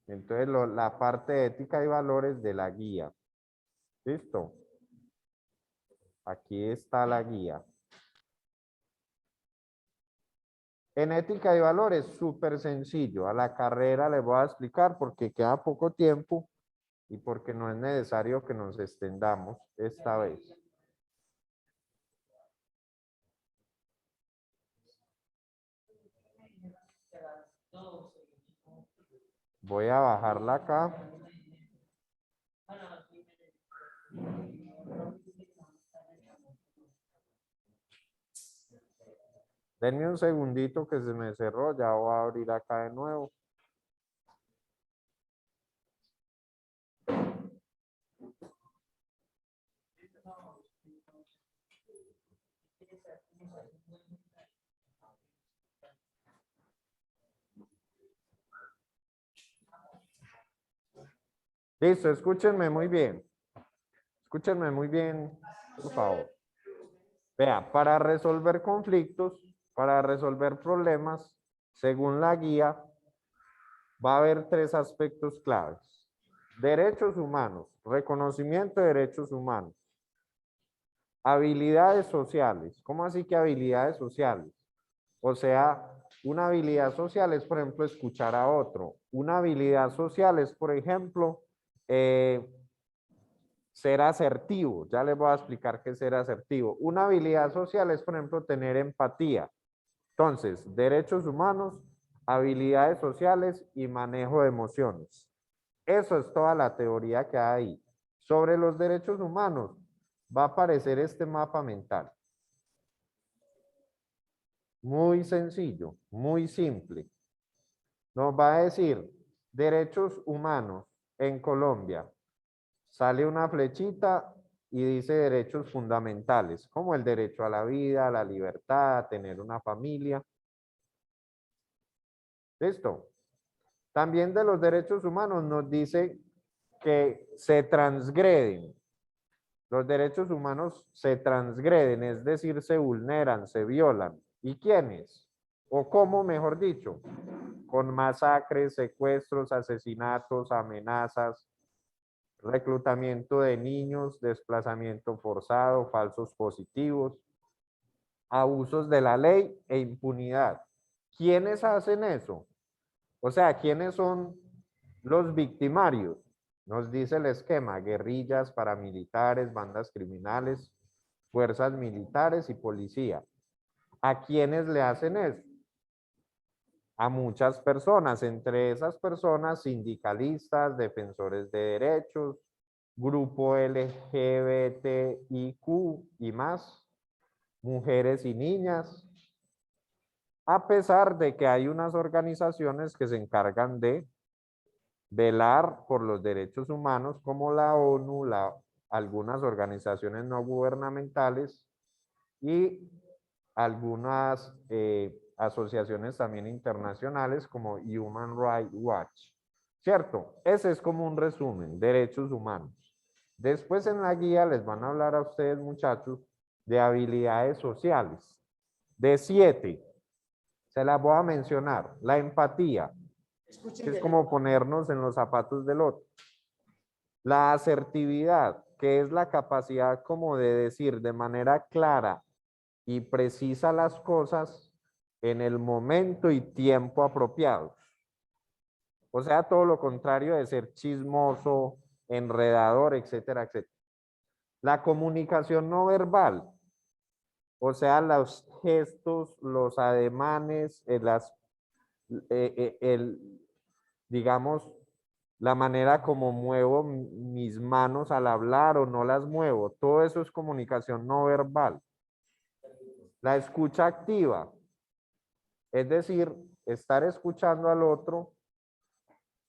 entonces la parte de ética y valores de la guía. ¿Listo? Aquí está la guía. En ética y valores, súper sencillo. A la carrera les voy a explicar porque queda poco tiempo y porque no es necesario que nos extendamos esta vez. Voy a bajarla acá. Denme un segundito que se me cerró, ya voy a abrir acá de nuevo. Listo, escúchenme muy bien. Escúchenme muy bien, por favor. Vea, para resolver conflictos, para resolver problemas, según la guía, va a haber tres aspectos claves. Derechos humanos, reconocimiento de derechos humanos. Habilidades sociales. ¿Cómo así que habilidades sociales? O sea, una habilidad social es, por ejemplo, escuchar a otro. Una habilidad social es, por ejemplo, ser asertivo. Ya les voy a explicar qué es ser asertivo. Una habilidad social es, por ejemplo, tener empatía. Entonces, derechos humanos, habilidades sociales y manejo de emociones. Eso es toda la teoría que hay ahí. Sobre los derechos humanos va a aparecer este mapa mental. Muy sencillo, muy simple. Nos va a decir derechos humanos en Colombia. Sale una flechita y dice derechos fundamentales, como el derecho a la vida, a la libertad, a tener una familia. ¿Listo? También de los derechos humanos nos dice que se transgreden. Los derechos humanos se transgreden, es decir, se vulneran, se violan. ¿Y quiénes? ¿O cómo, mejor dicho? Con masacres, secuestros, asesinatos, amenazas, reclutamiento de niños, desplazamiento forzado, falsos positivos, abusos de la ley e impunidad. ¿Quiénes hacen eso? O sea, ¿quiénes son los victimarios? Nos dice el esquema: guerrillas, paramilitares, bandas criminales, fuerzas militares y policía. ¿A quiénes le hacen eso? A muchas personas, entre esas personas sindicalistas, defensores de derechos, grupo LGBTIQ y más, mujeres y niñas, a pesar de que hay unas organizaciones que se encargan de velar por los derechos humanos como la ONU, algunas organizaciones no gubernamentales y algunas asociaciones también internacionales como Human Rights Watch. ¿Cierto? Ese es como un resumen, derechos humanos. Después en la guía les van a hablar a ustedes, muchachos, de habilidades sociales. De 7, se las voy a mencionar. La empatía, Escuchen que es bien. como ponernos en los zapatos del otro. La asertividad, que es la capacidad como de decir de manera clara y precisa las cosas en el momento y tiempo apropiados. O sea, todo lo contrario de ser chismoso, enredador, etcétera, etcétera. La comunicación no verbal, o sea, los gestos, los ademanes, digamos, la manera como muevo mis manos al hablar o no las muevo, todo eso es comunicación no verbal. La escucha activa, es decir, estar escuchando al otro,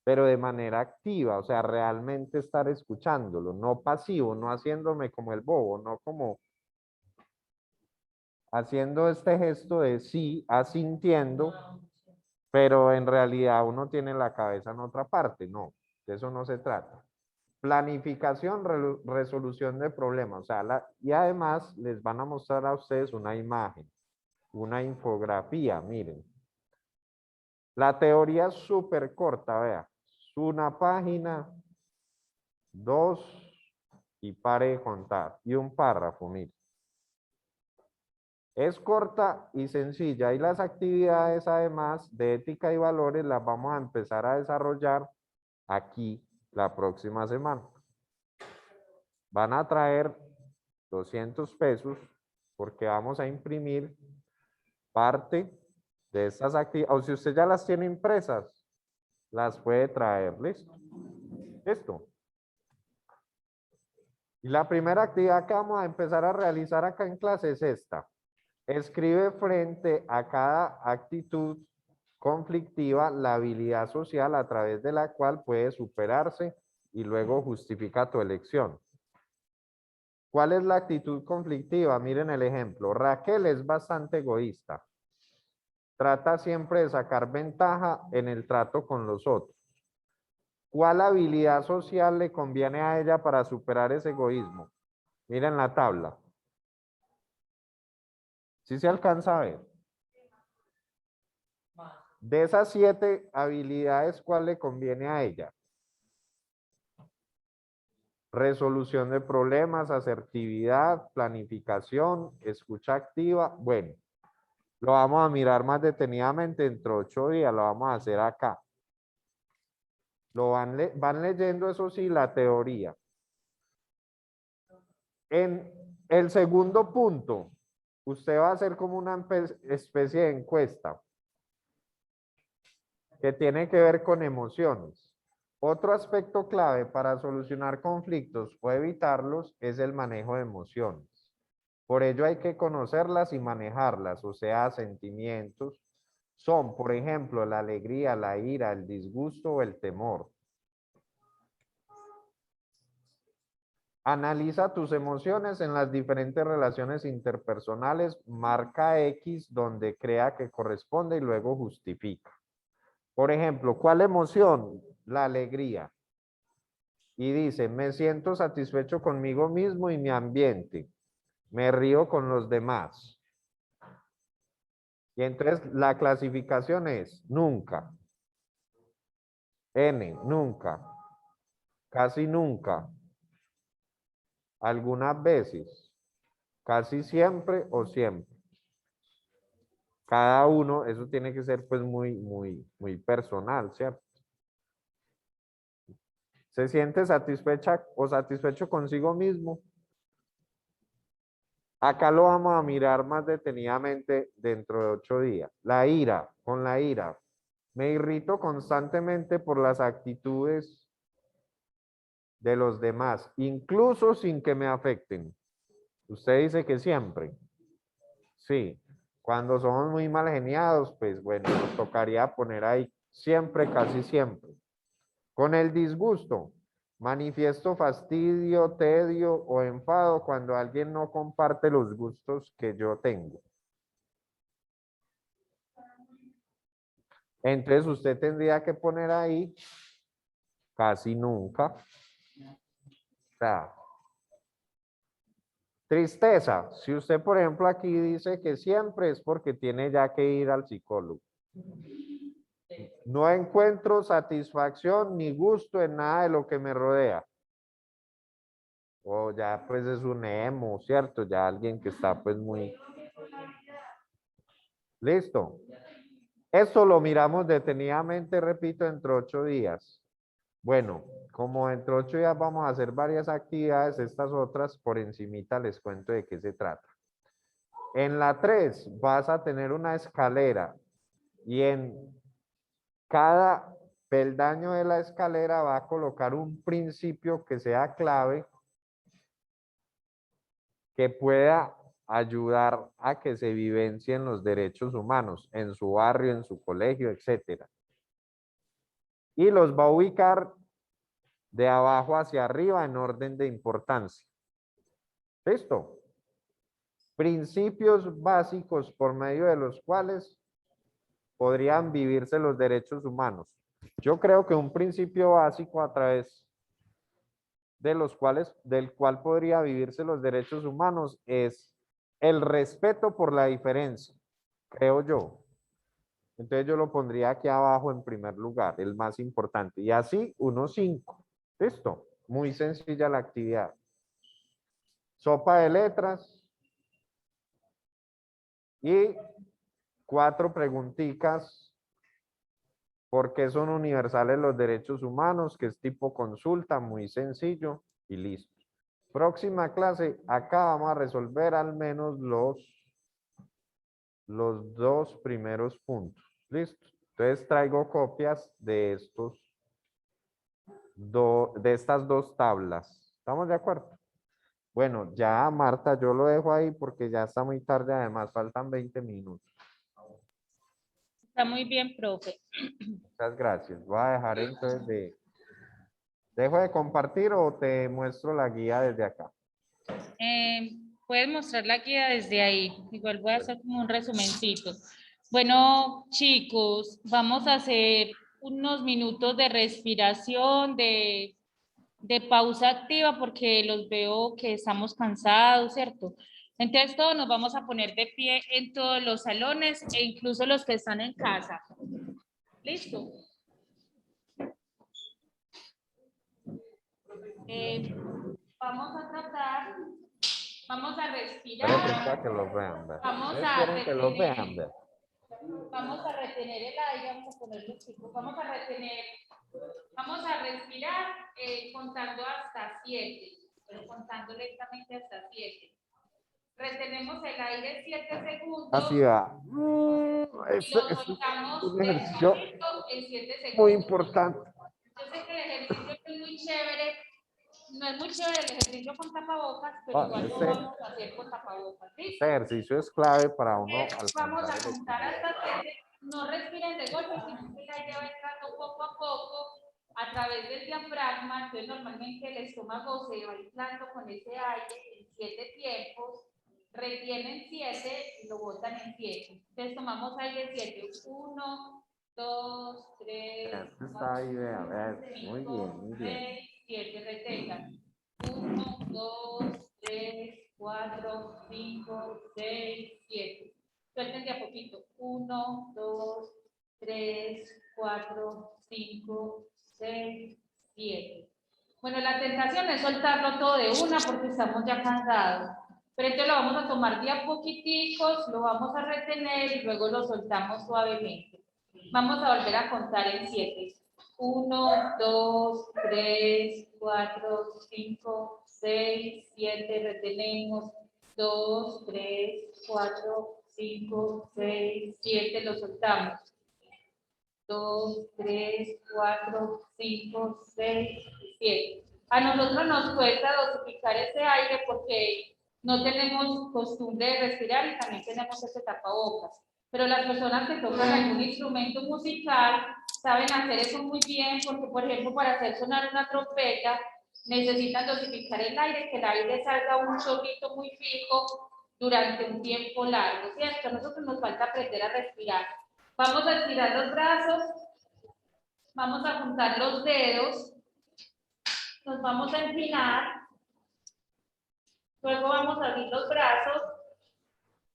pero de manera activa, o sea, realmente estar escuchándolo, no pasivo, no haciéndome como el bobo, no como haciendo este gesto de sí, asintiendo, pero en realidad uno tiene la cabeza en otra parte, no, de eso no se trata. Planificación, resolución de problemas, o sea, y además les van a mostrar a ustedes una imagen, una infografía, miren. La teoría es súper corta, vea, es una página, 2 y pare de contar, y un párrafo, miren. Es corta y sencilla y las actividades además de ética y valores las vamos a empezar a desarrollar aquí la próxima semana. Van a traer 200 pesos porque vamos a imprimir parte de estas actividades. O si usted ya las tiene impresas, las puede traer. ¿Listo? Listo. Y la primera actividad que vamos a empezar a realizar acá en clase es esta. Escribe frente a cada actitud conflictiva la habilidad social a través de la cual puede superarse y luego justifica tu elección. ¿Cuál es la actitud conflictiva? Miren el ejemplo. Raquel es bastante egoísta. Trata siempre de sacar ventaja en el trato con los otros. ¿Cuál habilidad social le conviene a ella para superar ese egoísmo? Miren la tabla. ¿Sí se alcanza a ver? De esas 7 habilidades, ¿cuál le conviene a ella? Resolución de problemas, asertividad, planificación, escucha activa. Bueno, lo vamos a mirar más detenidamente dentro de 8 días, lo vamos a hacer acá. Lo van leyendo, eso sí, la teoría. En el segundo punto, usted va a hacer como una especie de encuesta que tiene que ver con emociones. Otro aspecto clave para solucionar conflictos o evitarlos es el manejo de emociones. Por ello hay que conocerlas y manejarlas, o sea, sentimientos. Son, por ejemplo, la alegría, la ira, el disgusto o el temor. Analiza tus emociones en las diferentes relaciones interpersonales, marca X donde crea que corresponde y luego justifica. Por ejemplo, ¿cuál emoción? La alegría. Y dice, me siento satisfecho conmigo mismo y mi ambiente. Me río con los demás. Y entonces la clasificación es nunca. N, nunca. Casi nunca. Algunas veces. Casi siempre o siempre. Cada uno, eso tiene que ser pues muy personal, ¿cierto? ¿Se siente satisfecha o satisfecho consigo mismo? Acá lo vamos a mirar más detenidamente dentro de 8 días. La ira, con la ira. Me irrito constantemente por las actitudes de los demás, incluso sin que me afecten. Usted dice que siempre. Sí. Cuando somos muy mal geniados, pues bueno, nos tocaría poner ahí siempre, casi siempre. Con el disgusto, manifiesto fastidio, tedio o enfado cuando alguien no comparte los gustos que yo tengo. Entonces usted tendría que poner ahí casi nunca. O sea, tristeza. Si usted, por ejemplo, aquí dice que siempre es porque tiene ya que ir al psicólogo. No encuentro satisfacción ni gusto en nada de lo que me rodea. O ya pues es un emo, ¿cierto? Ya alguien que está pues muy... Listo. Esto lo miramos detenidamente, repito, entre 8 días. Bueno, como dentro de 8 días vamos a hacer varias actividades, estas otras por encimita les cuento de qué se trata. En la 3 vas a tener una escalera y en cada peldaño de la escalera va a colocar un principio que sea clave que pueda ayudar a que se vivencien los derechos humanos en su barrio, en su colegio, etcétera. Y los va a ubicar de abajo hacia arriba en orden de importancia. ¿Listo? Principios básicos por medio de los cuales podrían vivirse los derechos humanos. Yo creo que un principio básico a través de los cuales, del cual podría vivirse los derechos humanos es el respeto por la diferencia, creo yo. Entonces yo lo pondría aquí abajo en primer lugar, el más importante. Y así, 1-5. ¿Listo? Muy sencilla la actividad. Sopa de letras. Y 4 preguntitas. ¿Por qué son universales los derechos humanos? Que es tipo consulta, muy sencillo y listo. Próxima clase, acá vamos a resolver al menos los 2 primeros puntos. Listo. Entonces traigo copias de estas 2 tablas. ¿Estamos de acuerdo? Bueno, ya Marta, yo lo dejo ahí porque ya está muy tarde, además faltan 20 minutos. Está muy bien, profe. Muchas gracias. Voy a dejar entonces ¿Dejo de compartir o te muestro la guía desde acá? Puedes mostrar la guía desde ahí. Igual voy a hacer como un resumencito. Bueno, chicos, vamos a hacer unos minutos de respiración, de pausa activa, porque los veo que estamos cansados, ¿cierto? Entonces todos nos vamos a poner de pie en todos los salones e incluso los que están en casa. ¿Listo? Vamos a tratar, vamos a respirar. Que los vean, ver. Vamos ¿Ustedes a quieren que los vean, ver? Vamos a retener el aire, vamos a ponerlo chicos, vamos a respirar contando hasta 7, pero contando lentamente hasta 7. Retenemos el aire 7 segundos. Así va. Y lo soltamos un ejercicio en 7 segundos. muy importante. Yo sé que el ejercicio es muy chévere. No es muy chévere el ejercicio con tapabocas, pero igual lo vamos a hacer con tapabocas. ¿Sí? Este ejercicio es clave para uno Vamos a alcanzar el contar hasta 7. No respiren de golpe, sino que el aire va entrando poco a poco a través del diafragma. Entonces, normalmente el estómago se va inflando con ese aire en 7 tiempos. Retienen 7 y lo botan en 7. Entonces, tomamos aire 7. 1, 2, 3, 4, 5, 6, 7. Retengan. 1, 2, 3, 4, 5, 6, 7. Suelten de a poquito. 1, 2, 3, 4, 5, 6, 7. Bueno, la tentación es soltarlo todo de una porque estamos ya cansados. Pero entonces lo vamos a tomar de a poquiticos, lo vamos a retener y luego lo soltamos suavemente. Vamos a volver a contar en 7. 1, 2, 3, 4, 5, 6, 7. Retenemos. 2, 3, 4, 5, 6, 7. Lo soltamos. 2, 3, 4, 5, 6, 7. A nosotros nos cuesta dosificar ese aire porque no tenemos costumbre de respirar y también tenemos ese tapabocas. Pero las personas que tocan algún instrumento musical saben hacer eso muy bien porque, por ejemplo, para hacer sonar una trompeta necesitan dosificar el aire, que el aire salga un chorrito muy fijo durante un tiempo largo, ¿cierto? A nosotros nos falta aprender a respirar. Vamos a estirar los brazos, vamos a juntar los dedos, nos vamos a inclinar, luego vamos a abrir los brazos,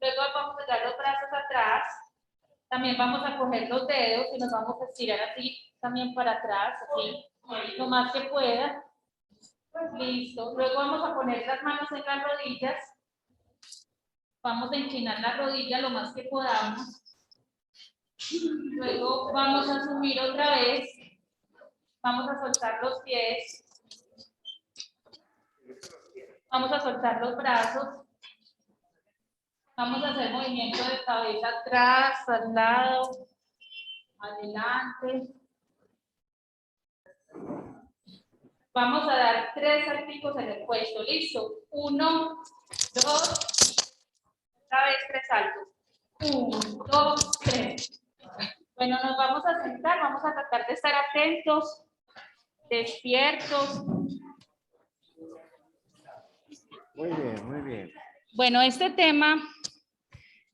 luego vamos a echar los brazos atrás, también vamos a coger los dedos y nos vamos a estirar así también para atrás, así, lo más que pueda. Listo, luego vamos a poner las manos en las rodillas, vamos a inclinar la rodilla lo más que podamos. Luego vamos a subir otra vez. Vamos a soltar los pies. Vamos a soltar los brazos. Vamos a hacer movimiento de cabeza atrás, al lado, adelante. Vamos a dar 3 salticos en el cuello. ¿Listo? 1, 2, otra vez 3 saltos. 1, 2, 3. Bueno, nos vamos a sentar, vamos a tratar de estar atentos, despiertos. Muy bien, muy bien. Bueno, este tema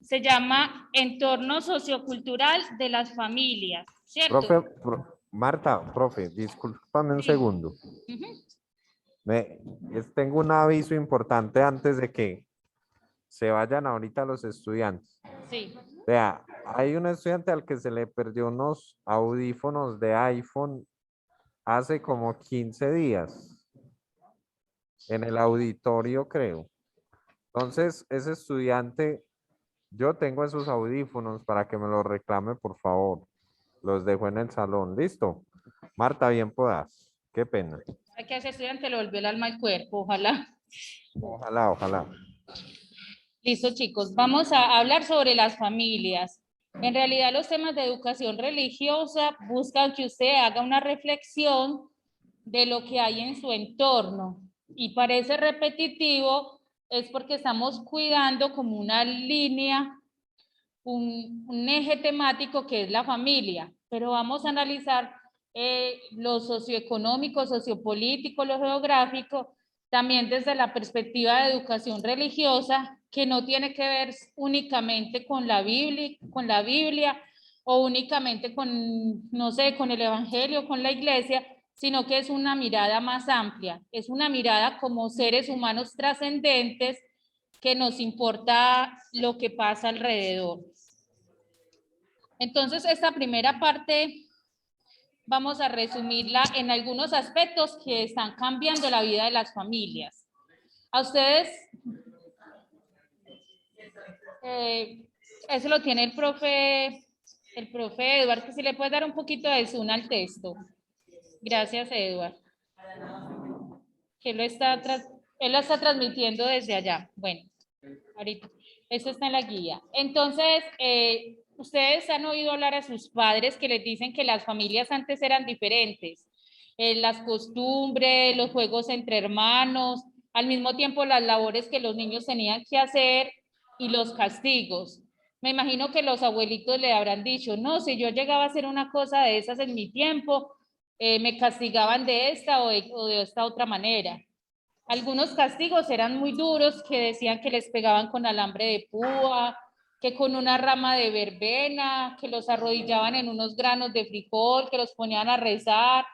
se llama entorno sociocultural de las familias, ¿cierto? Profe, Marta, profe, discúlpame un Sí. segundo. Tengo un aviso importante antes de que se vayan ahorita los estudiantes. Sí. Vea, hay un estudiante al que se le perdió unos audífonos de iPhone hace como 15 días en el auditorio, creo. Entonces, ese estudiante, yo tengo esos audífonos para que me los reclame, por favor. Los dejo en el salón. ¿Listo? Marta, bien puedas. Qué pena. Hay que a ese estudiante le volvió el alma al cuerpo, ojalá. Ojalá, ojalá. Listo, chicos, vamos a hablar sobre las familias. En realidad, los temas de educación religiosa buscan que usted haga una reflexión de lo que hay en su entorno. Y parece repetitivo, es porque estamos cuidando como una línea, un eje temático que es la familia. Pero vamos a analizar lo socioeconómico, sociopolítico, lo geográfico, también desde la perspectiva de educación religiosa, que no tiene que ver únicamente con la Biblia o únicamente con, no sé, con el Evangelio, con la iglesia, sino que es una mirada más amplia, es una mirada como seres humanos trascendentes que nos importa lo que pasa alrededor. Entonces, esta primera parte vamos a resumirla en algunos aspectos que están cambiando la vida de las familias. A ustedes, eso lo tiene el profe Eduardo, que si le puede dar un poquito de zoom al texto. Gracias, Eduardo. Que él lo está transmitiendo desde allá. Bueno, ahorita, eso está en la guía. Entonces, ustedes han oído hablar a sus padres que les dicen que las familias antes eran diferentes. Las costumbres, los juegos entre hermanos, al mismo tiempo las labores que los niños tenían que hacer y los castigos. Me imagino que los abuelitos le habrán dicho, no, si yo llegaba a hacer una cosa de esas en mi tiempo, me castigaban de esta o de esta otra manera. Algunos castigos eran muy duros, que decían que les pegaban con alambre de púa, que con una rama de verbena, que los arrodillaban en unos granos de frijol, que los ponían a rezar.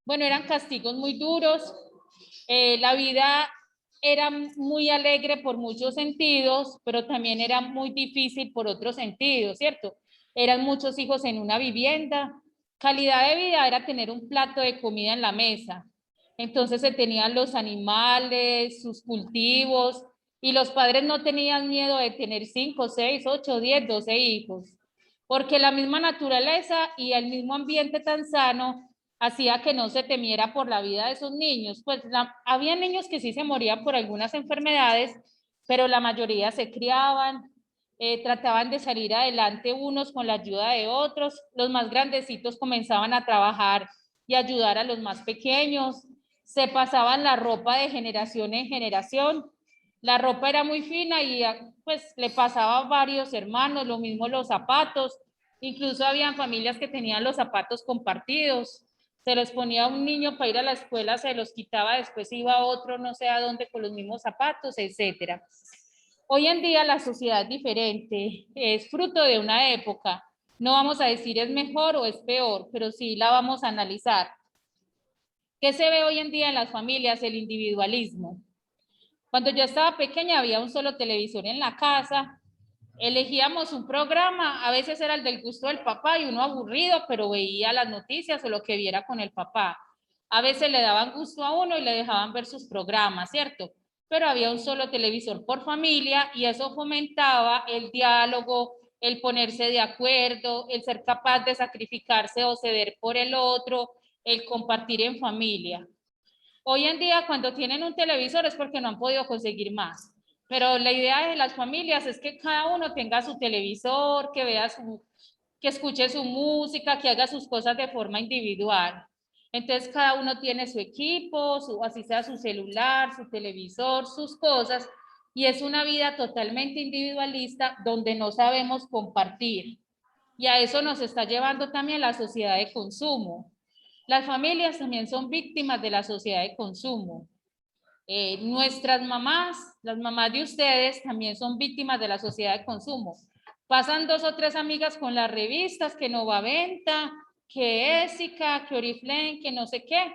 Bueno, eran castigos muy duros. La vida era muy alegre por muchos sentidos, pero también era muy difícil por otros sentidos, ¿cierto? Eran muchos hijos en una vivienda. Calidad de vida era tener un plato de comida en la mesa. Entonces se tenían los animales, sus cultivos, y los padres no tenían miedo de tener 5, 6, 8, 10, 12 hijos, porque la misma naturaleza y el mismo ambiente tan sano hacía que no se temiera por la vida de esos niños. Pues había niños que sí se morían por algunas enfermedades, pero la mayoría se criaban, trataban de salir adelante unos con la ayuda de otros, los más grandecitos comenzaban a trabajar y ayudar a los más pequeños, se pasaban la ropa de generación en generación, la ropa era muy fina y pues le pasaba a varios hermanos, lo mismo los zapatos, incluso habían familias que tenían los zapatos compartidos, se los ponía a un niño para ir a la escuela, se los quitaba, después iba otro no sé a dónde con los mismos zapatos, etcétera. Hoy en día la sociedad es diferente, es fruto de una época No vamos a decir es mejor o es peor, pero sí la vamos a analizar. ¿Qué se ve hoy en día en las familias? El individualismo. Cuando yo estaba pequeña había un solo televisor en la casa, elegíamos un programa, a veces era el del gusto del papá y uno aburrido, pero veía las noticias o lo que viera con el papá. A veces le daban gusto a uno y le dejaban ver sus programas, ¿cierto? Pero había un solo televisor por familia y eso fomentaba el diálogo, el ponerse de acuerdo, el ser capaz de sacrificarse o ceder por el otro, el compartir en familia. Hoy en día, cuando tienen un televisor es porque no han podido conseguir más. Pero la idea de las familias es que cada uno tenga su televisor, que vea que escuche su música, que haga sus cosas de forma individual. Entonces, cada uno tiene su equipo, así sea su celular, su televisor, sus cosas, y es una vida totalmente individualista donde no sabemos compartir. Y a eso nos está llevando también la sociedad de consumo. Las familias también son víctimas de la sociedad de consumo. Nuestras mamás, las mamás de ustedes, también son víctimas de la sociedad de consumo. Pasan 2 o 3 amigas con las revistas, que Novaventa, que Ésica, que Oriflame, que no sé qué.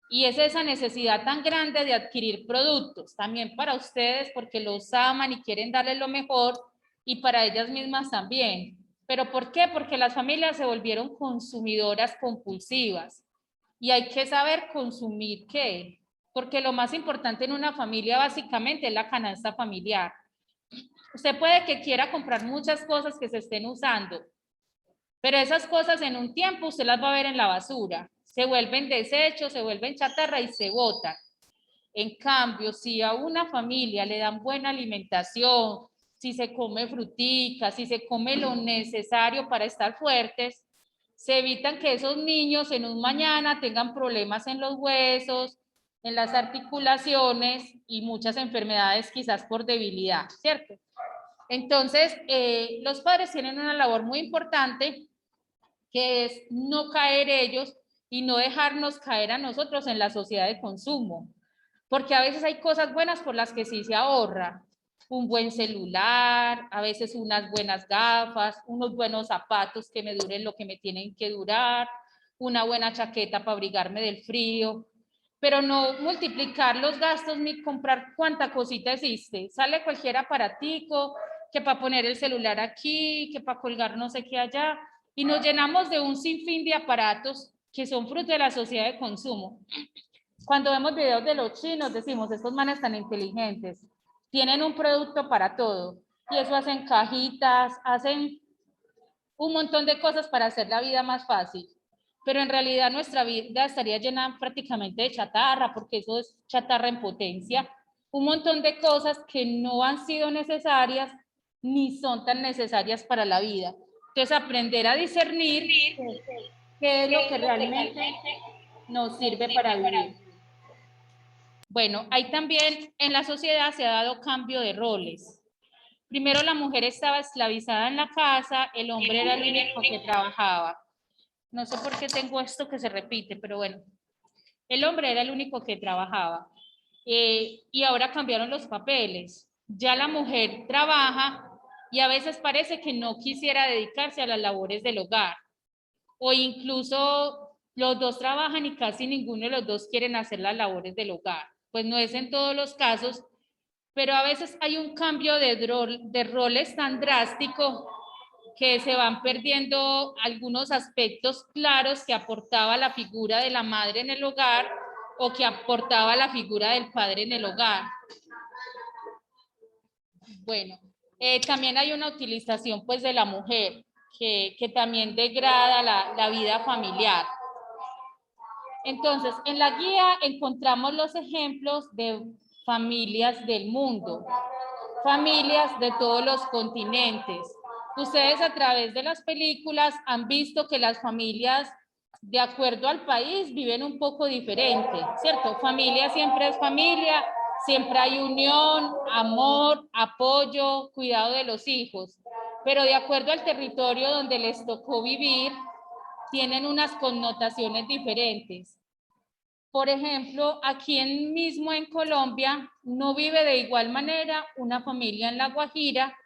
Y es esa necesidad tan grande de adquirir productos, también para ustedes, porque los aman y quieren darles lo mejor, y para ellas mismas también. ¿Pero por qué? Porque las familias se volvieron consumidoras compulsivas. Y hay que saber consumir qué, porque lo más importante en una familia básicamente es la canasta familiar. Usted puede que quiera comprar muchas cosas que se estén usando, pero esas cosas en un tiempo usted las va a ver en la basura, se vuelven desechos, se vuelven chatarra y se botan. En cambio, si a una familia le dan buena alimentación, si se come frutica, si se come lo necesario para estar fuertes, se evitan que esos niños en un mañana tengan problemas en los huesos, en las articulaciones y muchas enfermedades quizás por debilidad, ¿cierto? Entonces, los padres tienen una labor muy importante que es no caer ellos y no dejarnos caer a nosotros en la sociedad de consumo, porque a veces hay cosas buenas por las que sí se ahorra. Un buen celular, a veces unas buenas gafas, unos buenos zapatos que me duren lo que me tienen que durar, una buena chaqueta para abrigarme del frío, pero no multiplicar los gastos ni comprar cuánta cosita existe. Sale cualquier aparatico, que para poner el celular aquí, que para colgar no sé qué allá, y nos llenamos de un sinfín de aparatos que son fruto de la sociedad de consumo. Cuando vemos videos de los chinos decimos, estos manes tan inteligentes, tienen un producto para todo, y eso hacen cajitas, hacen un montón de cosas para hacer la vida más fácil, pero en realidad nuestra vida estaría llena prácticamente de chatarra, porque eso es chatarra en potencia, un montón de cosas que no han sido necesarias ni son tan necesarias para la vida. Entonces, aprender a discernir qué es lo que realmente nos sirve para vivir. Bueno, ahí también en la sociedad se ha dado cambio de roles. Primero la mujer estaba esclavizada en la casa, el hombre era el único que trabajaba. No sé por qué tengo esto que se repite, pero bueno, el hombre era el único que trabajaba. Y ahora cambiaron los papeles. Ya la mujer trabaja y a veces parece que no quisiera dedicarse a las labores del hogar. O incluso los dos trabajan y casi ninguno de los dos quieren hacer las labores del hogar. Pues no es en todos los casos, pero a veces hay un cambio de roles tan drástico que se van perdiendo algunos aspectos claros que aportaba la figura de la madre en el hogar o que aportaba la figura del padre en el hogar. Bueno, también hay una utilización pues de la mujer que también degrada la vida familiar. Entonces, en la guía encontramos los ejemplos de familias del mundo, familias de todos los continentes. Ustedes a través de las películas han visto que las familias, de acuerdo al país, viven un poco diferente, ¿cierto? Familia siempre es familia, siempre hay unión, amor, apoyo, cuidado de los hijos, pero de acuerdo al territorio donde les tocó vivir, tienen unas connotaciones diferentes. Por ejemplo, aquí mismo en Colombia no vive de igual manera una familia en La Guajira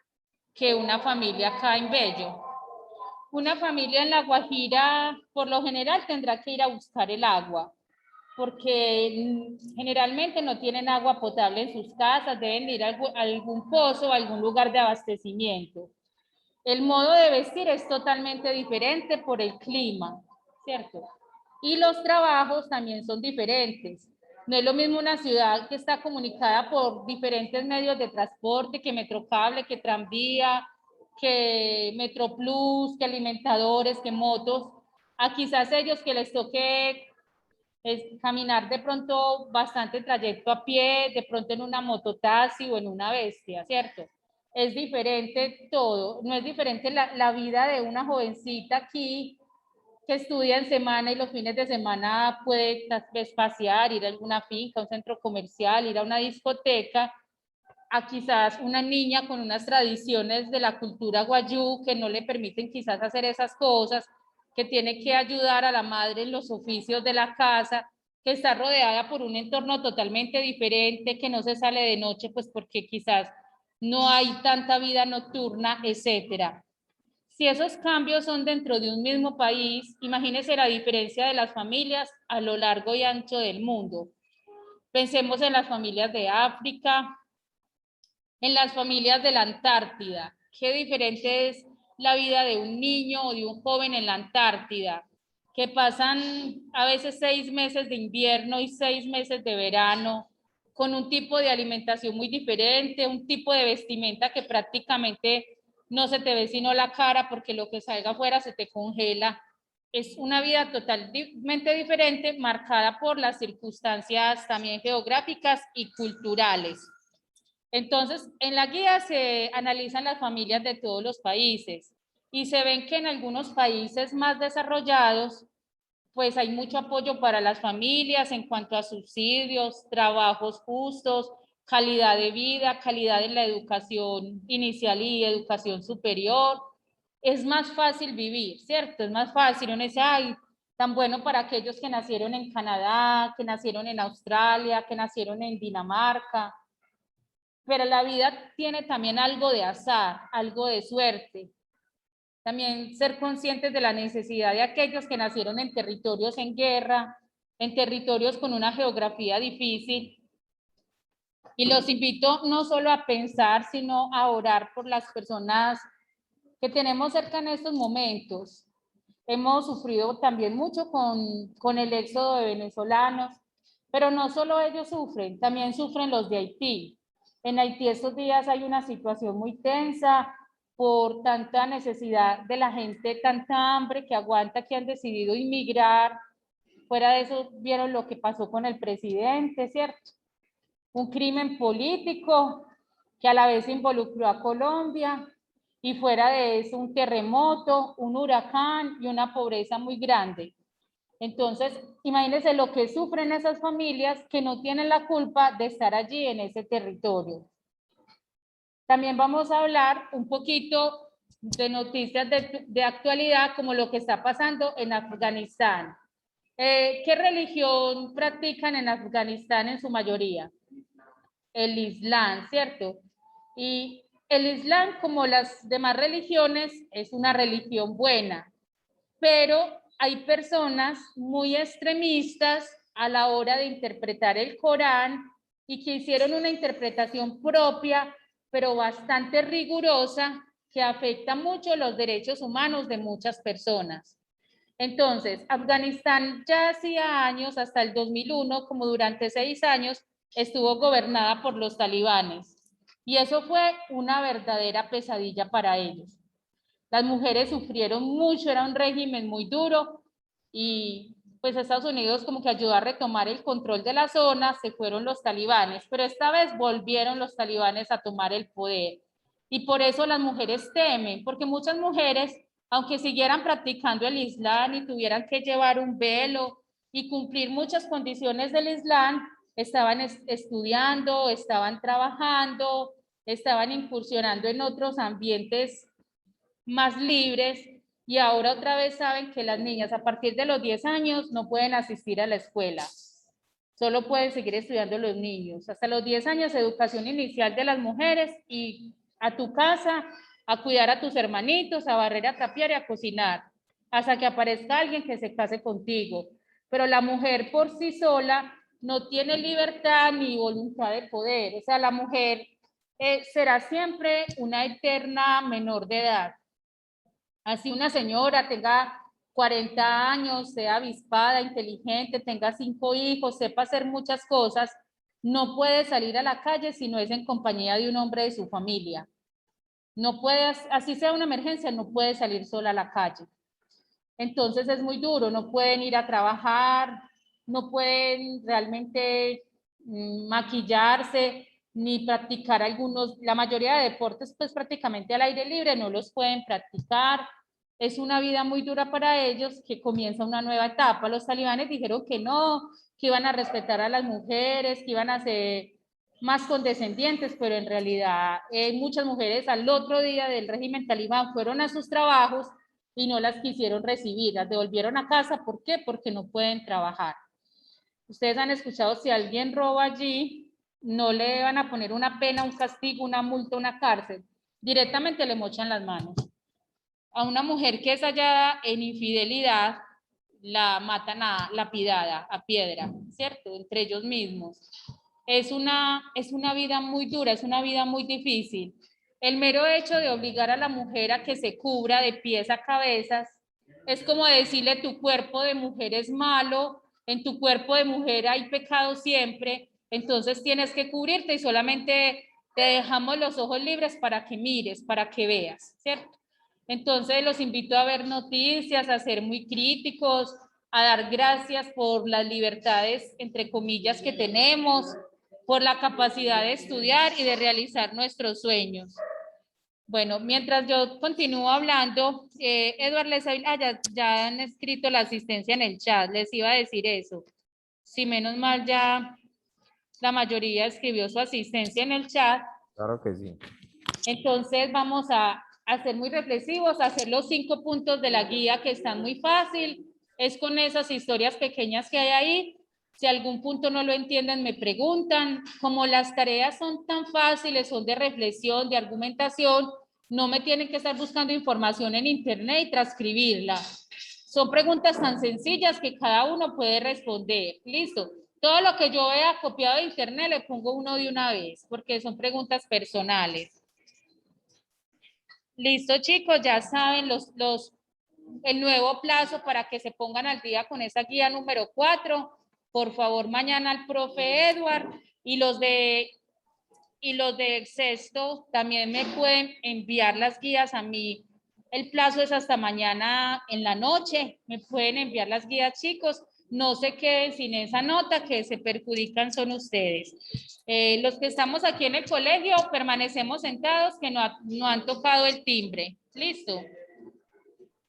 que una familia acá en Bello. una familia en La Guajira, por lo general, tendrá que ir a buscar el agua, porque generalmente no tienen agua potable en sus casas, deben ir a algún pozo, a algún lugar de abastecimiento. El modo de vestir es totalmente diferente por el clima, ¿cierto? Y los trabajos también son diferentes. No es lo mismo una ciudad que está comunicada por diferentes medios de transporte, que Metrocable, que tranvía, que Metroplus, que alimentadores, que motos, a quizás ellos que les toque caminar de pronto bastante trayecto a pie, de pronto en una mototaxi o en una bestia, ¿cierto? Es diferente todo, no es diferente la vida de una jovencita aquí que estudia en semana y los fines de semana puede tal vez pasear, ir a alguna finca, a un centro comercial, ir a una discoteca, a quizás una niña con unas tradiciones de la cultura guayú que no le permiten quizás hacer esas cosas, que tiene que ayudar a la madre en los oficios de la casa, que está rodeada por un entorno totalmente diferente, que no se sale de noche, pues porque quizás no hay tanta vida nocturna, etcétera. Si esos cambios son dentro de un mismo país, imagínense la diferencia de las familias a lo largo y ancho del mundo. Pensemos en las familias de África, en las familias de la Antártida. Qué diferente es la vida de un niño o de un joven en la Antártida, que pasan a veces 6 meses de invierno y 6 meses de verano, con un tipo de alimentación muy diferente, un tipo de vestimenta que prácticamente no se te ve sino la cara porque lo que salga afuera se te congela. Es una vida totalmente diferente, marcada por las circunstancias también geográficas y culturales. Entonces, en la guía se analizan las familias de todos los países y se ven que en algunos países más desarrollados, pues hay mucho apoyo para las familias en cuanto a subsidios, trabajos justos, calidad de vida, calidad en la educación inicial y educación superior. Es más fácil vivir, ¿cierto? Es más fácil. Uno dice, ay, tan bueno para aquellos que nacieron en Canadá, que nacieron en Australia, que nacieron en Dinamarca. Pero la vida tiene también algo de azar, algo de suerte. También ser conscientes de la necesidad de aquellos que nacieron en territorios en guerra, en territorios con una geografía difícil. Y los invito no solo a pensar, sino a orar por las personas que tenemos cerca en estos momentos. Hemos sufrido también mucho con el éxodo de venezolanos, pero no solo ellos sufren, también sufren los de Haití. En Haití estos días hay una situación muy tensa por tanta necesidad de la gente, tanta hambre que aguanta, que han decidido inmigrar. Fuera de eso, vieron lo que pasó con el presidente, ¿cierto? Un crimen político que a la vez involucró a Colombia, y fuera de eso un terremoto, un huracán y una pobreza muy grande. Entonces, imagínense lo que sufren esas familias que no tienen la culpa de estar allí en ese territorio. También vamos a hablar un poquito de noticias de actualidad, como lo que está pasando en Afganistán. ¿Qué religión practican en Afganistán en su mayoría? El Islam, ¿cierto? Y el Islam, como las demás religiones, es una religión buena, pero hay personas muy extremistas a la hora de interpretar el Corán y que hicieron una interpretación propia, pero bastante rigurosa, que afecta mucho los derechos humanos de muchas personas. Entonces, Afganistán ya hacía años, hasta el 2001, como durante 6 años, estuvo gobernada por los talibanes. Y eso fue una verdadera pesadilla para ellos. Las mujeres sufrieron mucho, era un régimen muy duro y pues Estados Unidos como que ayudó a retomar el control de la zona, se fueron los talibanes, pero esta vez volvieron los talibanes a tomar el poder. Y por eso las mujeres temen, porque muchas mujeres, aunque siguieran practicando el Islam y tuvieran que llevar un velo y cumplir muchas condiciones del Islam, estaban estudiando, estaban trabajando, estaban incursionando en otros ambientes más libres, y ahora otra vez saben que las niñas a partir de los 10 años no pueden asistir a la escuela. Solo pueden seguir estudiando los niños. Hasta los 10 años, educación inicial de las mujeres y a tu casa a cuidar a tus hermanitos, a barrer, a trapear y a cocinar, hasta que aparezca alguien que se case contigo. Pero la mujer por sí sola no tiene libertad ni voluntad de poder. O sea, la mujer será siempre una eterna menor de edad. Así una señora tenga 40 años, sea avispada, inteligente, tenga 5 hijos, sepa hacer muchas cosas, no puede salir a la calle si no es en compañía de un hombre de su familia. No puede, así sea una emergencia, no puede salir sola a la calle. Entonces es muy duro, no pueden ir a trabajar, no pueden realmente maquillarse, ni practicar algunos, la mayoría de deportes pues prácticamente al aire libre no los pueden practicar. Es una vida muy dura para ellos que comienza una nueva etapa. Los talibanes dijeron que no, que iban a respetar a las mujeres, que iban a ser más condescendientes, pero en realidad muchas mujeres al otro día del régimen talibán fueron a sus trabajos y no las quisieron recibir, las devolvieron a casa. ¿Por qué? Porque no pueden trabajar. Ustedes han escuchado, si alguien roba allí, no le van a poner una pena, un castigo, una multa, una cárcel. Directamente le mochan las manos. A una mujer que es hallada en infidelidad, la matan a lapidada, a piedra, ¿cierto? Entre ellos mismos. Es una vida muy dura, es una vida muy difícil. El mero hecho de obligar a la mujer a que se cubra de pies a cabezas es como decirle: tu cuerpo de mujer es malo, en tu cuerpo de mujer hay pecado siempre, entonces tienes que cubrirte y solamente te dejamos los ojos libres para que mires, para que veas, ¿cierto? Entonces los invito a ver noticias, a ser muy críticos, a dar gracias por las libertades, entre comillas, que tenemos, por la capacidad de estudiar y de realizar nuestros sueños. Bueno, mientras yo continúo hablando, Edward, ya han escrito la asistencia en el chat, les iba a decir eso. Sí, menos mal ya la mayoría escribió su asistencia en el chat. Claro que sí. Entonces vamos a ser muy reflexivos, a hacer los 5 puntos de la guía, que están muy fácil. Es con esas historias pequeñas que hay ahí. Si algún punto no lo entienden, me preguntan. Como las tareas son tan fáciles, son de reflexión, de argumentación, no me tienen que estar buscando información en internet y transcribirla. Son preguntas tan sencillas que cada uno puede responder. Listo. Todo lo que yo vea copiado de internet le pongo uno de una vez, porque son preguntas personales. Listo, chicos, ya saben el nuevo plazo para que se pongan al día con esa guía número 4. Por favor, mañana al profe Edward, y los de sexto también me pueden enviar las guías a mí. El plazo es hasta mañana en la noche. Me pueden enviar las guías, chicos. No se queden sin esa nota, que se perjudican son ustedes. Los que estamos aquí en el colegio permanecemos sentados, que no han tocado el timbre. Listo.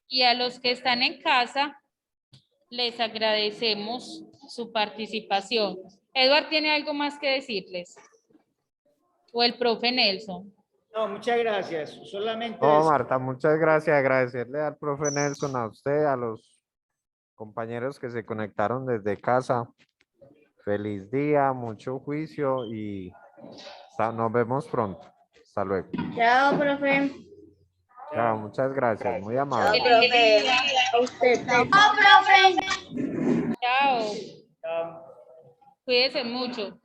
Y a los que están en casa, les agradecemos su participación. Edward, ¿tiene algo más que decirles? ¿O el profe Nelson? No, muchas gracias. Solamente Oh, Marta, muchas gracias. Agradecerle al profe Nelson, a usted, a los compañeros que se conectaron desde casa. Feliz día, mucho juicio y nos vemos pronto. Hasta luego. Chao, profe. Chao, muchas gracias. Muy amable. Profe. a usted. Chao, profe. Chao. Chao. Cuídense mucho.